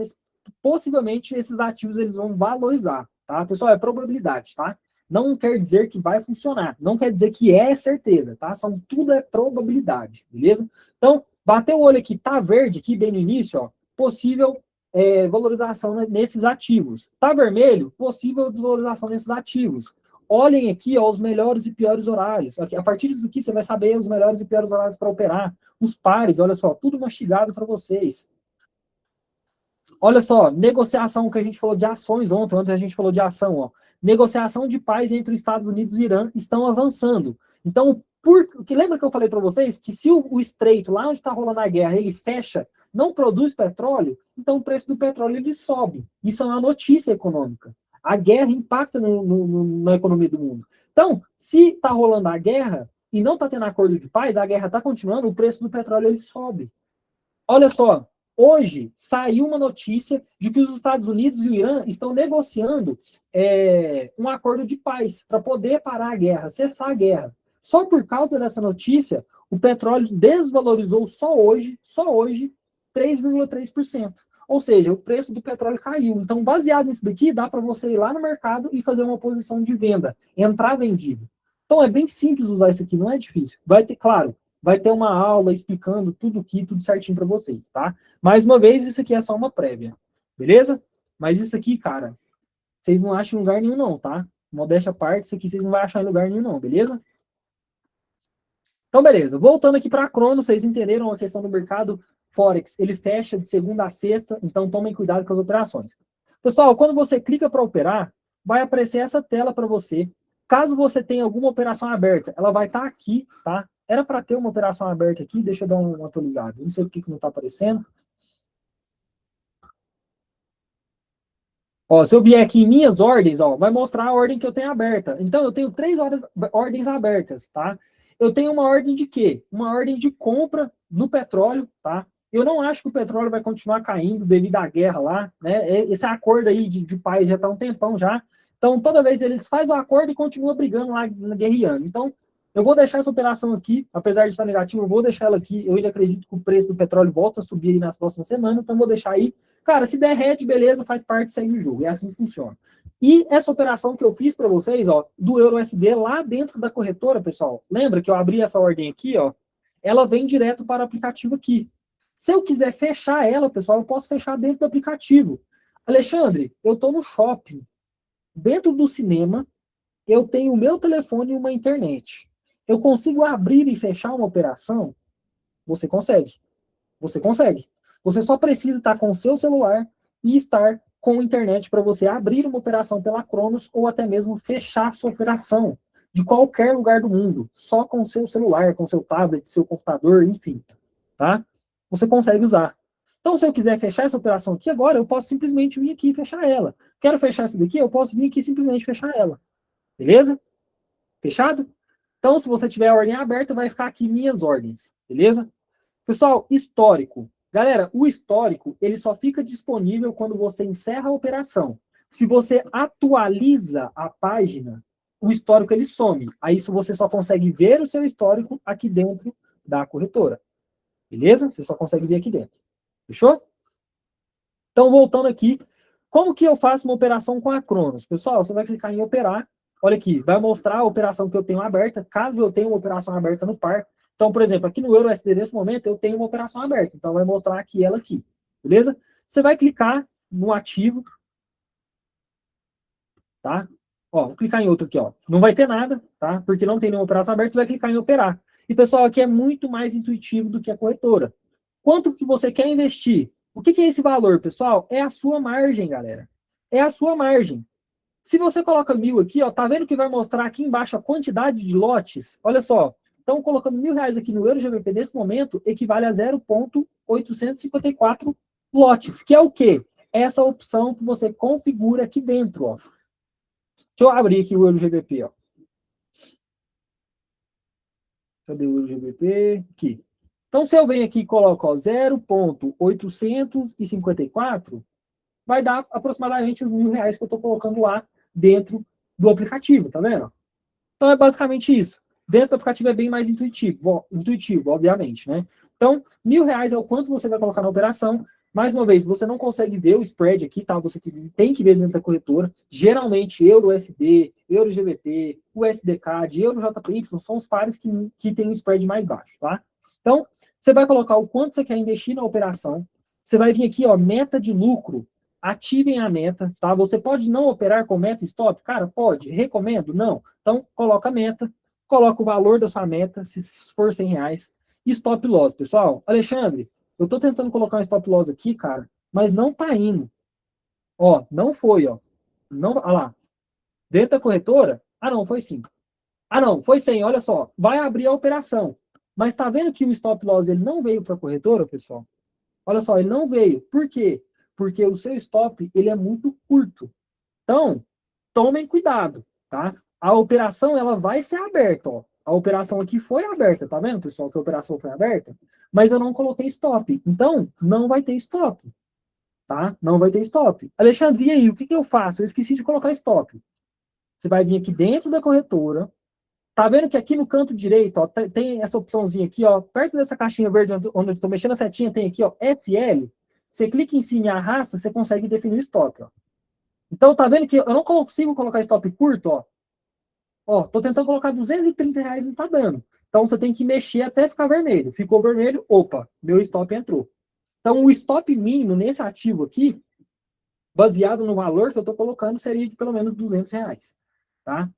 Possivelmente, esses ativos eles vão valorizar. Tá? Pessoal, é probabilidade, tá? Não quer dizer que vai funcionar. Não quer dizer que é certeza, tá? Tudo é probabilidade, beleza? Então, bateu o olho aqui, tá verde aqui bem no início, ó, possível valorização nesses ativos. Tá vermelho, possível desvalorização nesses ativos. Olhem aqui, ó, os melhores e piores horários. Aqui, a partir disso aqui, você vai saber os melhores e piores horários para operar. Os pares, olha só, tudo mastigado para vocês. Olha só, negociação que a gente falou de ações ontem a gente falou de ação, ó. Negociação de paz entre os Estados Unidos e Irã estão avançando. Então, lembra que eu falei para vocês que se o estreito, lá onde está rolando a guerra, ele fecha, não produz petróleo, então o preço do petróleo ele sobe. Isso é uma notícia econômica. A guerra impacta na economia do mundo. Então, se está rolando a guerra e não está tendo acordo de paz, a guerra está continuando, o preço do petróleo ele sobe. Olha só, hoje saiu uma notícia de que os Estados Unidos e o Irã estão negociando um acordo de paz para poder parar a guerra, cessar a guerra. Só por causa dessa notícia, o petróleo desvalorizou só hoje, 3,3%. Ou seja, o preço do petróleo caiu. Então, baseado nisso daqui, dá para você ir lá no mercado e fazer uma posição de venda, entrar vendido. Então, é bem simples usar isso aqui, não é difícil. Vai ter, claro, vai ter uma aula explicando tudo aqui, tudo certinho para vocês, tá? Mais uma vez, isso aqui é só uma prévia, beleza? Mas isso aqui, cara, vocês não acham em lugar nenhum não, tá? Modéstia à parte, isso aqui vocês não vão achar em lugar nenhum não, beleza? Então, beleza. Voltando aqui para a Cronos, vocês entenderam a questão do mercado Forex. Ele fecha de segunda a sexta, então tomem cuidado com as operações. Pessoal, quando você clica para operar, vai aparecer essa tela para você. Caso você tenha alguma operação aberta, ela vai estar aqui, tá? Era para ter uma operação aberta aqui, deixa eu dar uma atualizada. Não sei por que não está aparecendo. Ó, se eu vier aqui em minhas ordens, ó, vai mostrar a ordem que eu tenho aberta. Então, eu tenho 3 ordens abertas, tá? Eu tenho uma ordem de quê? Uma ordem de compra no petróleo, tá? Eu não acho que o petróleo vai continuar caindo devido à guerra lá, né? Esse acordo aí de paz já está há um tempão já. Então, toda vez eles fazem o acordo e continuam brigando lá, guerreando. Então, eu vou deixar essa operação aqui, apesar de estar negativo, eu vou deixar ela aqui. Eu ainda acredito que o preço do petróleo volta a subir aí nas próximas semanas, então vou deixar aí. Cara, se derrete, beleza, faz parte, segue o jogo. É assim que funciona. E essa operação que eu fiz para vocês, ó, do EURUSD lá dentro da corretora, pessoal, lembra que eu abri essa ordem aqui, ó, ela vem direto para o aplicativo aqui. Se eu quiser fechar ela, pessoal, eu posso fechar dentro do aplicativo. Alexandre, eu estou no shopping. Dentro do cinema, eu tenho o meu telefone e uma internet. Eu consigo abrir e fechar uma operação? Você consegue. Você consegue. Você só precisa estar com o seu celular e estar com internet para você abrir uma operação pela Cronos ou até mesmo fechar sua operação de qualquer lugar do mundo, só com o seu celular, com o seu tablet, seu computador, enfim, tá? Você consegue usar. Então, se eu quiser fechar essa operação aqui agora, eu posso simplesmente vir aqui e fechar ela. Quero fechar essa daqui, eu posso vir aqui e simplesmente fechar ela. Beleza? Fechado? Então, se você tiver a ordem aberta, vai ficar aqui minhas ordens. Beleza? Pessoal, histórico. Galera, o histórico, ele só fica disponível quando você encerra a operação. Se você atualiza a página, o histórico ele some. Aí isso você só consegue ver o seu histórico aqui dentro da corretora. Beleza? Você só consegue ver aqui dentro. Fechou? Então, voltando aqui, como que eu faço uma operação com a Cronos? Pessoal, você vai clicar em operar. Olha aqui, vai mostrar a operação que eu tenho aberta, caso eu tenha uma operação aberta no par. Então, por exemplo, aqui no EURUSD, nesse momento, eu tenho uma operação aberta. Então, vai mostrar aqui ela aqui. beleza? Você vai clicar no ativo, tá? Ó, vou clicar em outro aqui, ó. Não vai ter nada, tá? Porque não tem nenhuma operação aberta, você vai clicar em operar. E, pessoal, aqui é muito mais intuitivo do que a corretora. Quanto que você quer investir? O que é esse valor, pessoal? É a sua margem, galera. É a sua margem. Se você coloca 1.000 aqui, ó, tá vendo que vai mostrar aqui embaixo a quantidade de lotes? Olha só. Então, colocando R$ 1.000 aqui no EuroGBP nesse momento, equivale a 0,854 lotes, que é o quê? Essa opção que você configura aqui dentro, ó. Deixa eu abrir aqui o EuroGBP, ó. Cadê o EuroGBP? Aqui. Então, se eu venho aqui e coloco 0,854, vai dar aproximadamente os R$ 1.000 que eu estou colocando lá dentro do aplicativo, tá vendo? Então, é basicamente isso. Dentro do aplicativo é bem mais intuitivo, obviamente, né? Então, R$ 1.000 é o quanto você vai colocar na operação. Mais uma vez, você não consegue ver o spread aqui, tá? Você tem que ver dentro da corretora. Geralmente, Euro-USD, Euro-GBP, USD-CAD, Euro-JPY são os pares que tem um spread mais baixo, tá? Então, você vai colocar o quanto você quer investir na operação. Você vai vir aqui, ó, meta de lucro. Ativem a meta, tá? Você pode não operar com meta stop? Cara, pode. Recomendo? Não. Então, coloca a meta, coloca o valor da sua meta, se for R$ 100, e stop loss, pessoal. Alexandre, eu tô tentando colocar um stop loss aqui, cara, mas não tá indo. Ó, não foi, ó. Não, olha lá. Dentro da corretora? Ah, não, foi sim. Ah, não, foi 100, olha só. Vai abrir a operação. Mas tá vendo que o stop loss ele não veio para a corretora, pessoal? Olha só, ele não veio. Por quê? Porque o seu stop ele é muito curto. Então, tomem cuidado, tá? A operação ela vai ser aberta, ó. A operação aqui foi aberta, tá vendo, pessoal, que a operação foi aberta? Mas eu não coloquei stop. Então, não vai ter stop, tá? Não vai ter stop. Alexandre, e aí, o que eu faço? Eu esqueci de colocar stop. Você vai vir aqui dentro da corretora. Tá vendo que aqui no canto direito, ó, tem essa opçãozinha aqui, ó, perto dessa caixinha verde onde eu estou mexendo a setinha, tem aqui, ó, FL. Você clica em cima e arrasta, você consegue definir o stop, ó. Então, tá vendo que eu não consigo colocar stop curto, ó. Ó, tô tentando colocar R$ 230, não tá dando. Então, você tem que mexer até ficar vermelho. Ficou vermelho, opa, meu stop entrou. Então, o stop mínimo nesse ativo aqui, baseado no valor que eu tô colocando, seria de pelo menos R$ 200, tá?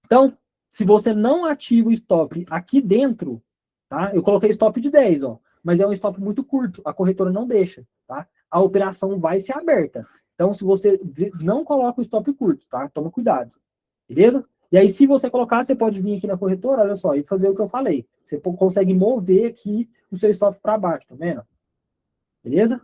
Então, se você não ativa o stop aqui dentro, tá? Eu coloquei stop de 10, ó, mas é um stop muito curto, a corretora não deixa, tá? A operação vai ser aberta. Então, se você não coloca o stop curto, tá? Toma cuidado, beleza? E aí, se você colocar, você pode vir aqui na corretora, olha só, e fazer o que eu falei. Você consegue mover aqui o seu stop para baixo, tá vendo? Beleza?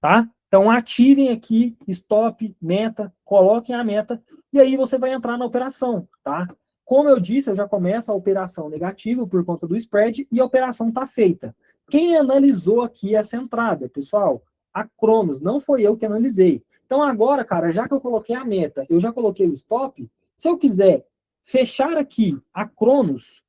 Tá? Então, ativem aqui, stop, meta, coloquem a meta, e aí você vai entrar na operação, tá? Como eu disse, eu já começo a operação negativa por conta do spread e a operação está feita. Quem analisou aqui essa entrada, pessoal? A Cronos, não foi eu que analisei. Então, agora, cara, já que eu coloquei a meta, eu já coloquei o stop, se eu quiser fechar aqui a Cronos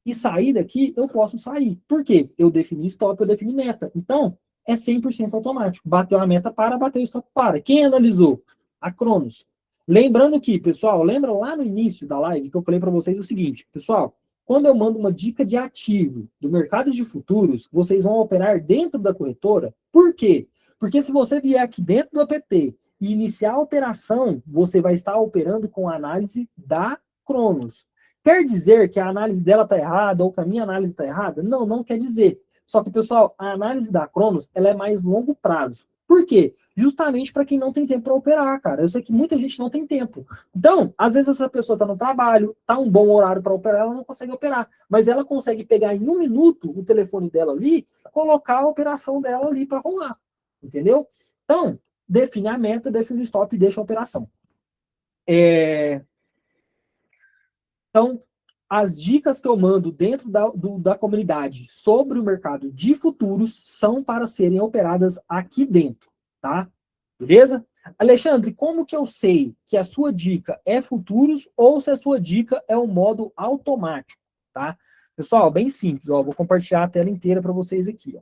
e sair daqui, eu posso sair. Por quê? Eu defini stop, eu defini meta. Então, é 100% automático. Bateu a meta para, bateu o stop para. Quem analisou? A Cronos. Lembrando que, pessoal, lembra lá no início da live que eu falei para vocês o seguinte, pessoal, quando eu mando uma dica de ativo do mercado de futuros, vocês vão operar dentro da corretora. Por quê? Porque se você vier aqui dentro do app e iniciar a operação, você vai estar operando com a análise da Cronos. Quer dizer que a análise dela está errada ou que a minha análise está errada? Não, não quer dizer. Só que, pessoal, a análise da Cronos ela é mais longo prazo. Por quê? Justamente para quem não tem tempo para operar, cara. Eu sei que muita gente não tem tempo. Então, às vezes essa pessoa está no trabalho, está um bom horário para operar, ela não consegue operar. Mas ela consegue pegar em 1 minuto o telefone dela ali, colocar a operação dela ali para rolar. Entendeu? Então, define a meta, define o stop e deixa a operação. Então, as dicas que eu mando dentro da comunidade sobre o mercado de futuros são para serem operadas aqui dentro, tá? Beleza? Alexandre, como que eu sei que a sua dica é futuros ou se a sua dica é o modo automático, tá? Pessoal, bem simples, ó, vou compartilhar a tela inteira para vocês aqui, ó.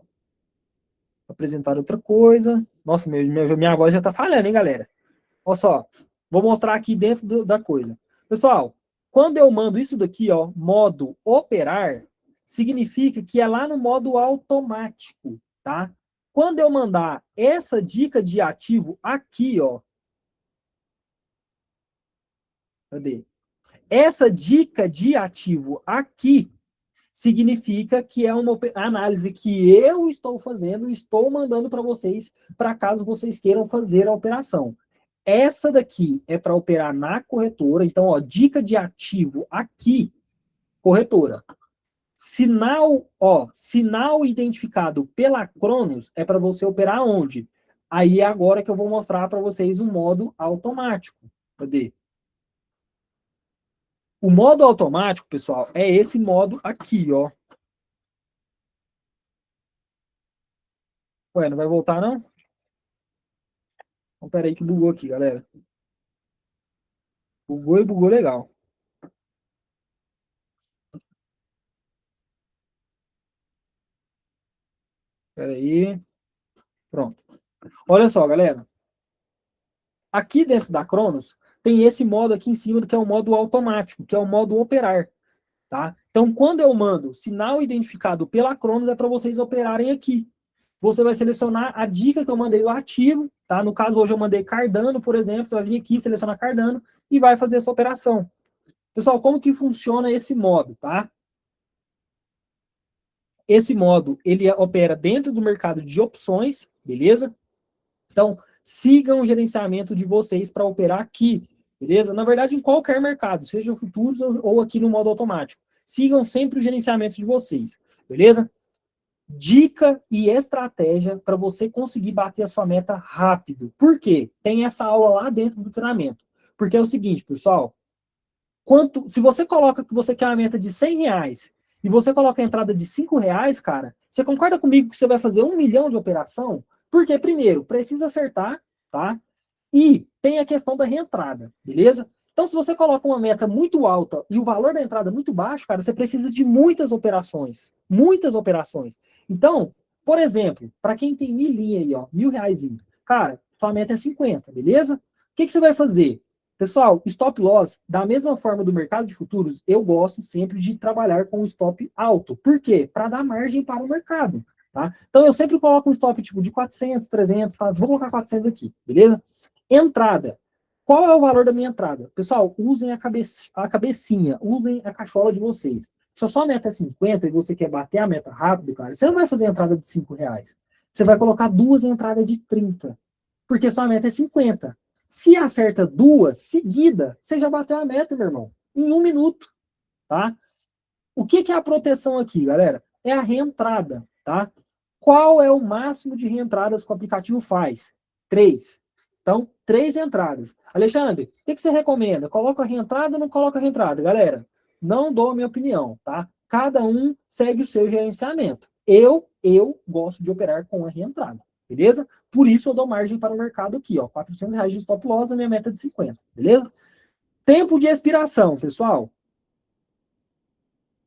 Vou apresentar outra coisa. Nossa, minha voz já tá falhando, hein, galera? Olha só, vou mostrar aqui dentro da coisa. Pessoal, quando eu mando isso daqui, ó, modo operar, significa que é lá no modo automático. tá? Quando eu mandar essa dica de ativo aqui, ó, cadê? Essa dica de ativo aqui significa que é uma análise que eu estou fazendo, estou mandando para vocês, para caso vocês queiram fazer a operação. Essa daqui é para operar na corretora, então, ó, dica de ativo aqui, corretora. Sinal identificado pela Cronos é para você operar onde? Aí é agora que eu vou mostrar para vocês o modo automático. Cadê? O modo automático, pessoal, é esse modo aqui, ó. Ué, não vai voltar, não? Então, peraí que bugou aqui, galera. Bugou e bugou legal. Peraí. Pronto. Olha só, galera. Aqui dentro da Cronos, tem esse modo aqui em cima, que é o modo automático, que é o modo operar. Tá? Então, quando eu mando sinal identificado pela Cronos, é para vocês operarem aqui. Você vai selecionar a dica que eu mandei, o ativo. Tá? No caso, hoje eu mandei Cardano, por exemplo. Você vai vir aqui, selecionar Cardano e vai fazer essa operação. Pessoal, como que funciona esse modo? Tá? Esse modo, ele opera dentro do mercado de opções, beleza? Então, sigam o gerenciamento de vocês para operar aqui, beleza? Na verdade, em qualquer mercado, seja futuros ou aqui no modo automático. Sigam sempre o gerenciamento de vocês, beleza? Dica e estratégia para você conseguir bater a sua meta rápido. Por quê? Tem essa aula lá dentro do treinamento. Porque é o seguinte, pessoal, se você coloca que você quer uma meta de R$ 100 e você coloca a entrada de R$ 5, cara, você concorda comigo que você vai fazer 1 milhão de operação? Porque, primeiro, precisa acertar, tá? E tem a questão da reentrada, beleza? Então, se você coloca uma meta muito alta e o valor da entrada muito baixo, cara, você precisa de muitas operações. Muitas operações. Então, por exemplo, para quem tem milinha aí, ó, R$ 1.000, cara, sua meta é 50, beleza? O que você vai fazer? Pessoal, stop loss, da mesma forma do mercado de futuros, eu gosto sempre de trabalhar com stop alto. Por quê? Para dar margem para o mercado. Tá? Então, eu sempre coloco um stop tipo de 400, 300, tá? Vou colocar 400 aqui, beleza? Entrada. Qual é o valor da minha entrada? Pessoal, usem a cabecinha, usem a cachola de vocês. Se a sua meta é 50 e você quer bater a meta rápido, cara, você não vai fazer entrada de R$ 5. Você vai colocar duas entradas de 30, porque sua meta é 50. Se acerta duas seguida, você já bateu a meta, meu irmão, em 1 minuto, tá? O que é a proteção aqui, galera? É a reentrada, tá? Qual é o máximo de reentradas que o aplicativo faz? 3. Então, 3 entradas. Alexandre, o que você recomenda? Coloca a reentrada ou não coloca a reentrada? Galera, não dou a minha opinião, tá? Cada um segue o seu gerenciamento. Eu gosto de operar com a reentrada, beleza? Por isso eu dou margem para o mercado aqui, ó. R$ 400 de stop loss, a minha meta é de 50, beleza? Tempo de expiração, pessoal.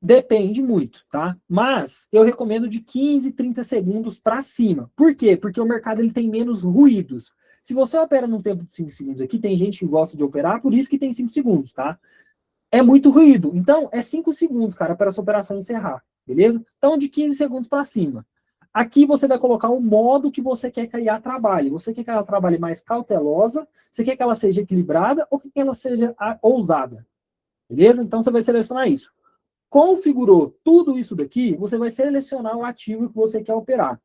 Depende muito, tá? Mas eu recomendo de 15, 30 segundos para cima. Por quê? Porque o mercado ele tem menos ruídos. Se você opera num tempo de 5 segundos aqui, tem gente que gosta de operar, por isso que tem 5 segundos, tá? É muito ruído. Então, é 5 segundos, cara, para essa operação encerrar, beleza? Então, de 15 segundos para cima. Aqui você vai colocar o modo que você quer que a IA trabalhe. Você quer que ela trabalhe mais cautelosa, você quer que ela seja equilibrada ou que ela seja ousada, beleza? Então, você vai selecionar isso. Configurou tudo isso daqui, você vai selecionar o ativo que você quer operar.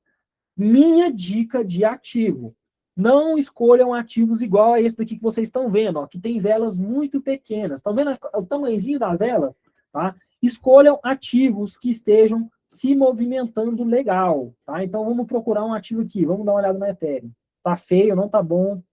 Minha dica de ativo. Não escolham ativos igual a esse daqui que vocês estão vendo, ó, que tem velas muito pequenas. Estão vendo o tamanhozinho da vela? Tá? Escolham ativos que estejam se movimentando legal. Tá? Então vamos procurar um ativo aqui. Vamos dar uma olhada na Ethereum. Tá feio, não tá bom.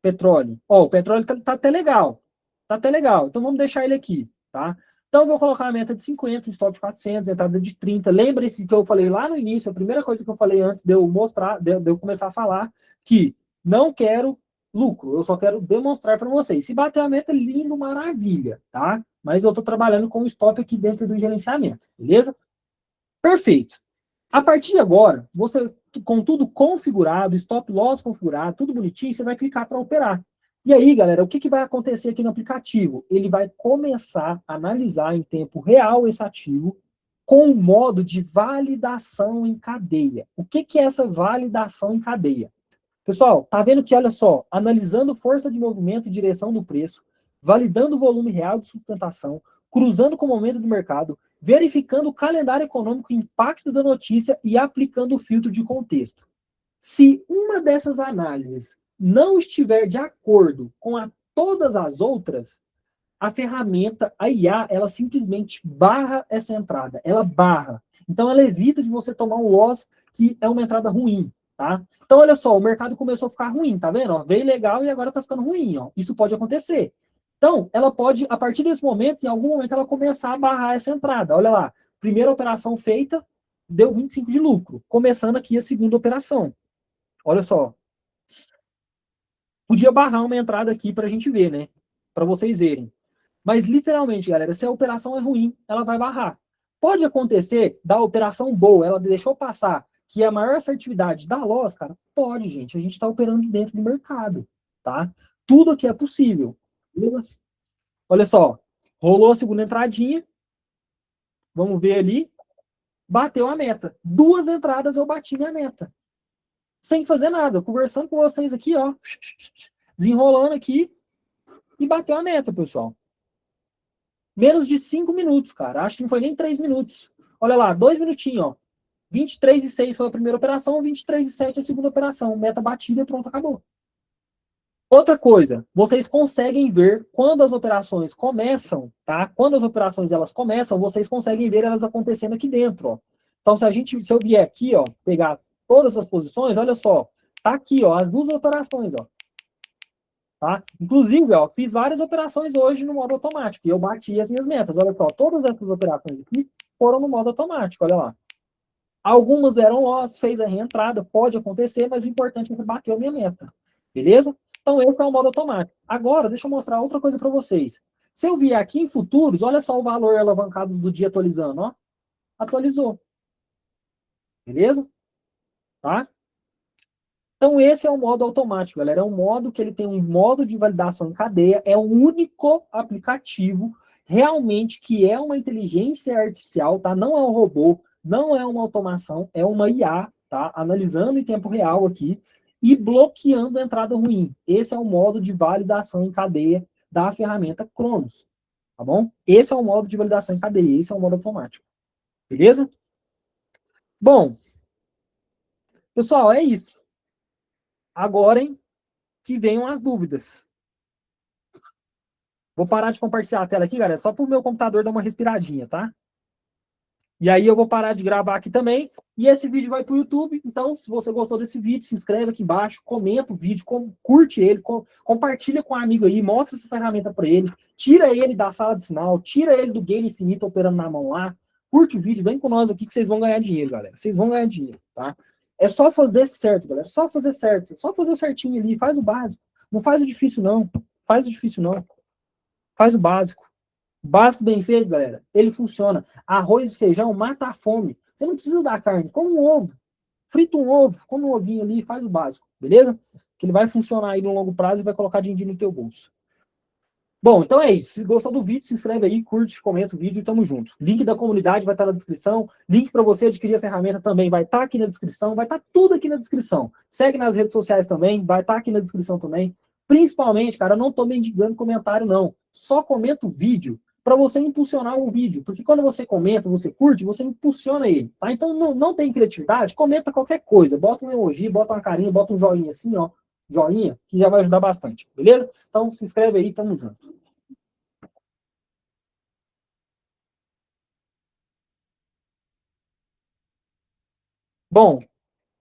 Petróleo. Ó, o petróleo tá até legal. Tá até legal. Então vamos deixar ele aqui. Tá? Então, eu vou colocar a meta de 50, stop de 400, entrada de 30. Lembre-se que eu falei lá no início, a primeira coisa que eu falei antes de eu mostrar, de eu começar a falar, que não quero lucro, eu só quero demonstrar para vocês. Se bater a meta, lindo, maravilha, tá? Mas eu estou trabalhando com o stop aqui dentro do gerenciamento, beleza? Perfeito. A partir de agora, você, com tudo configurado, stop loss configurado, tudo bonitinho, você vai clicar para operar. E aí, galera, o que vai acontecer aqui no aplicativo? Ele vai começar a analisar em tempo real esse ativo, com o modo de validação em cadeia. O que é essa validação em cadeia? Pessoal, tá vendo que, olha só, analisando força de movimento e direção do preço, validando o volume real de sustentação, cruzando com o momento do mercado, verificando o calendário econômico, impacto da notícia e aplicando o filtro de contexto. Se uma dessas análises não estiver de acordo com todas as outras, a ferramenta, a IA, ela simplesmente barra essa entrada. Ela barra. Então, ela evita de você tomar um loss que é uma entrada ruim, tá? Então, olha só, o mercado começou a ficar ruim, tá vendo? Ó, veio legal e agora tá ficando ruim, ó. Isso pode acontecer. Então, ela pode, a partir desse momento, em algum momento, ela começar a barrar essa entrada. Olha lá, primeira operação feita, deu 25 de lucro. Começando aqui a segunda operação. Olha só. Podia barrar uma entrada aqui para a gente ver, né? Para vocês verem. Mas, literalmente, galera, se a operação é ruim, ela vai barrar. Pode acontecer da operação boa, ela deixou passar, que é a maior assertividade da loss, cara? Pode, gente. A gente está operando dentro do mercado, tá? Tudo aqui é possível. Beleza? Olha só. Rolou a segunda entradinha. Vamos ver ali. Bateu a meta. 2 entradas eu bati minha meta. Sem fazer nada. Conversando com vocês aqui, ó. Desenrolando aqui. E bateu a meta, pessoal. Menos de 5 minutos, cara. Acho que não foi nem 3 minutos. Olha lá, 2 minutinhos, ó. 23,6 foi a primeira operação, 23,7 a segunda operação. Meta batida, pronto, acabou. Outra coisa, vocês conseguem ver quando as operações começam, tá? Quando as operações elas começam, vocês conseguem ver elas acontecendo aqui dentro, ó. Então, se eu vier aqui, ó, pegar todas as posições, olha só, tá aqui, ó, as 2 operações, ó. Tá? Inclusive, ó, fiz várias operações hoje no modo automático e eu bati as minhas metas. Olha só, todas essas operações aqui foram no modo automático, olha lá. Algumas deram loss, fez a reentrada, pode acontecer, mas o importante é que bateu a minha meta. Beleza? Então, esse é o modo automático. Agora, deixa eu mostrar outra coisa para vocês. Se eu vier aqui em futuros, olha só o valor alavancado do dia atualizando, ó. Atualizou. Beleza? Tá? Então, esse é o modo automático, galera. É um modo que ele tem um modo de validação em cadeia, é o único aplicativo realmente que é uma inteligência artificial, tá? Não é um robô, não é uma automação, é uma IA, tá? Analisando em tempo real aqui e bloqueando a entrada ruim. Esse é o modo de validação em cadeia da ferramenta Cronos, tá bom? Esse é o modo de validação em cadeia, esse é o modo automático. Beleza? Bom, pessoal, é isso. Agora, hein? Que venham as dúvidas. Vou parar de compartilhar a tela aqui, galera, só para o meu computador dar uma respiradinha, tá? E aí eu vou parar de gravar aqui também. E esse vídeo vai para o YouTube. Então, se você gostou desse vídeo, se inscreve aqui embaixo, comenta o vídeo, curte ele, compartilha com um amigo aí, mostra essa ferramenta para ele, tira ele da sala de sinal, tira ele do game infinito operando na mão lá, curte o vídeo, vem com nós aqui que vocês vão ganhar dinheiro, galera. Vocês vão ganhar dinheiro, tá? É só fazer certo, galera. Só fazer certo. Só fazer o certinho ali. Faz o básico. Não faz o difícil, não. Faz o difícil, não. Faz o básico. Básico bem feito, galera, ele funciona. Arroz e feijão mata a fome. Você não precisa dar carne, come um ovo. Frita um ovo, come um ovinho ali e faz o básico, beleza? Que ele vai funcionar aí no longo prazo e vai colocar dinheiro no teu bolso. Bom, então é isso. Se gostou do vídeo, se inscreve aí, curte, comenta o vídeo e tamo junto. Link da comunidade vai estar na descrição. Link para você adquirir a ferramenta também vai estar aqui na descrição. Vai estar tudo aqui na descrição. Segue nas redes sociais também, vai estar aqui na descrição também. Principalmente, cara, eu não tô mendigando comentário, não. Só comenta o vídeo para você impulsionar o vídeo. Porque quando você comenta, você curte, você impulsiona ele, tá? Então não tem criatividade, comenta qualquer coisa. Bota um emoji, bota uma carinha, bota um joinha assim, ó. Joinha, que já vai ajudar bastante, beleza? Então se inscreve aí, tamo junto. Bom,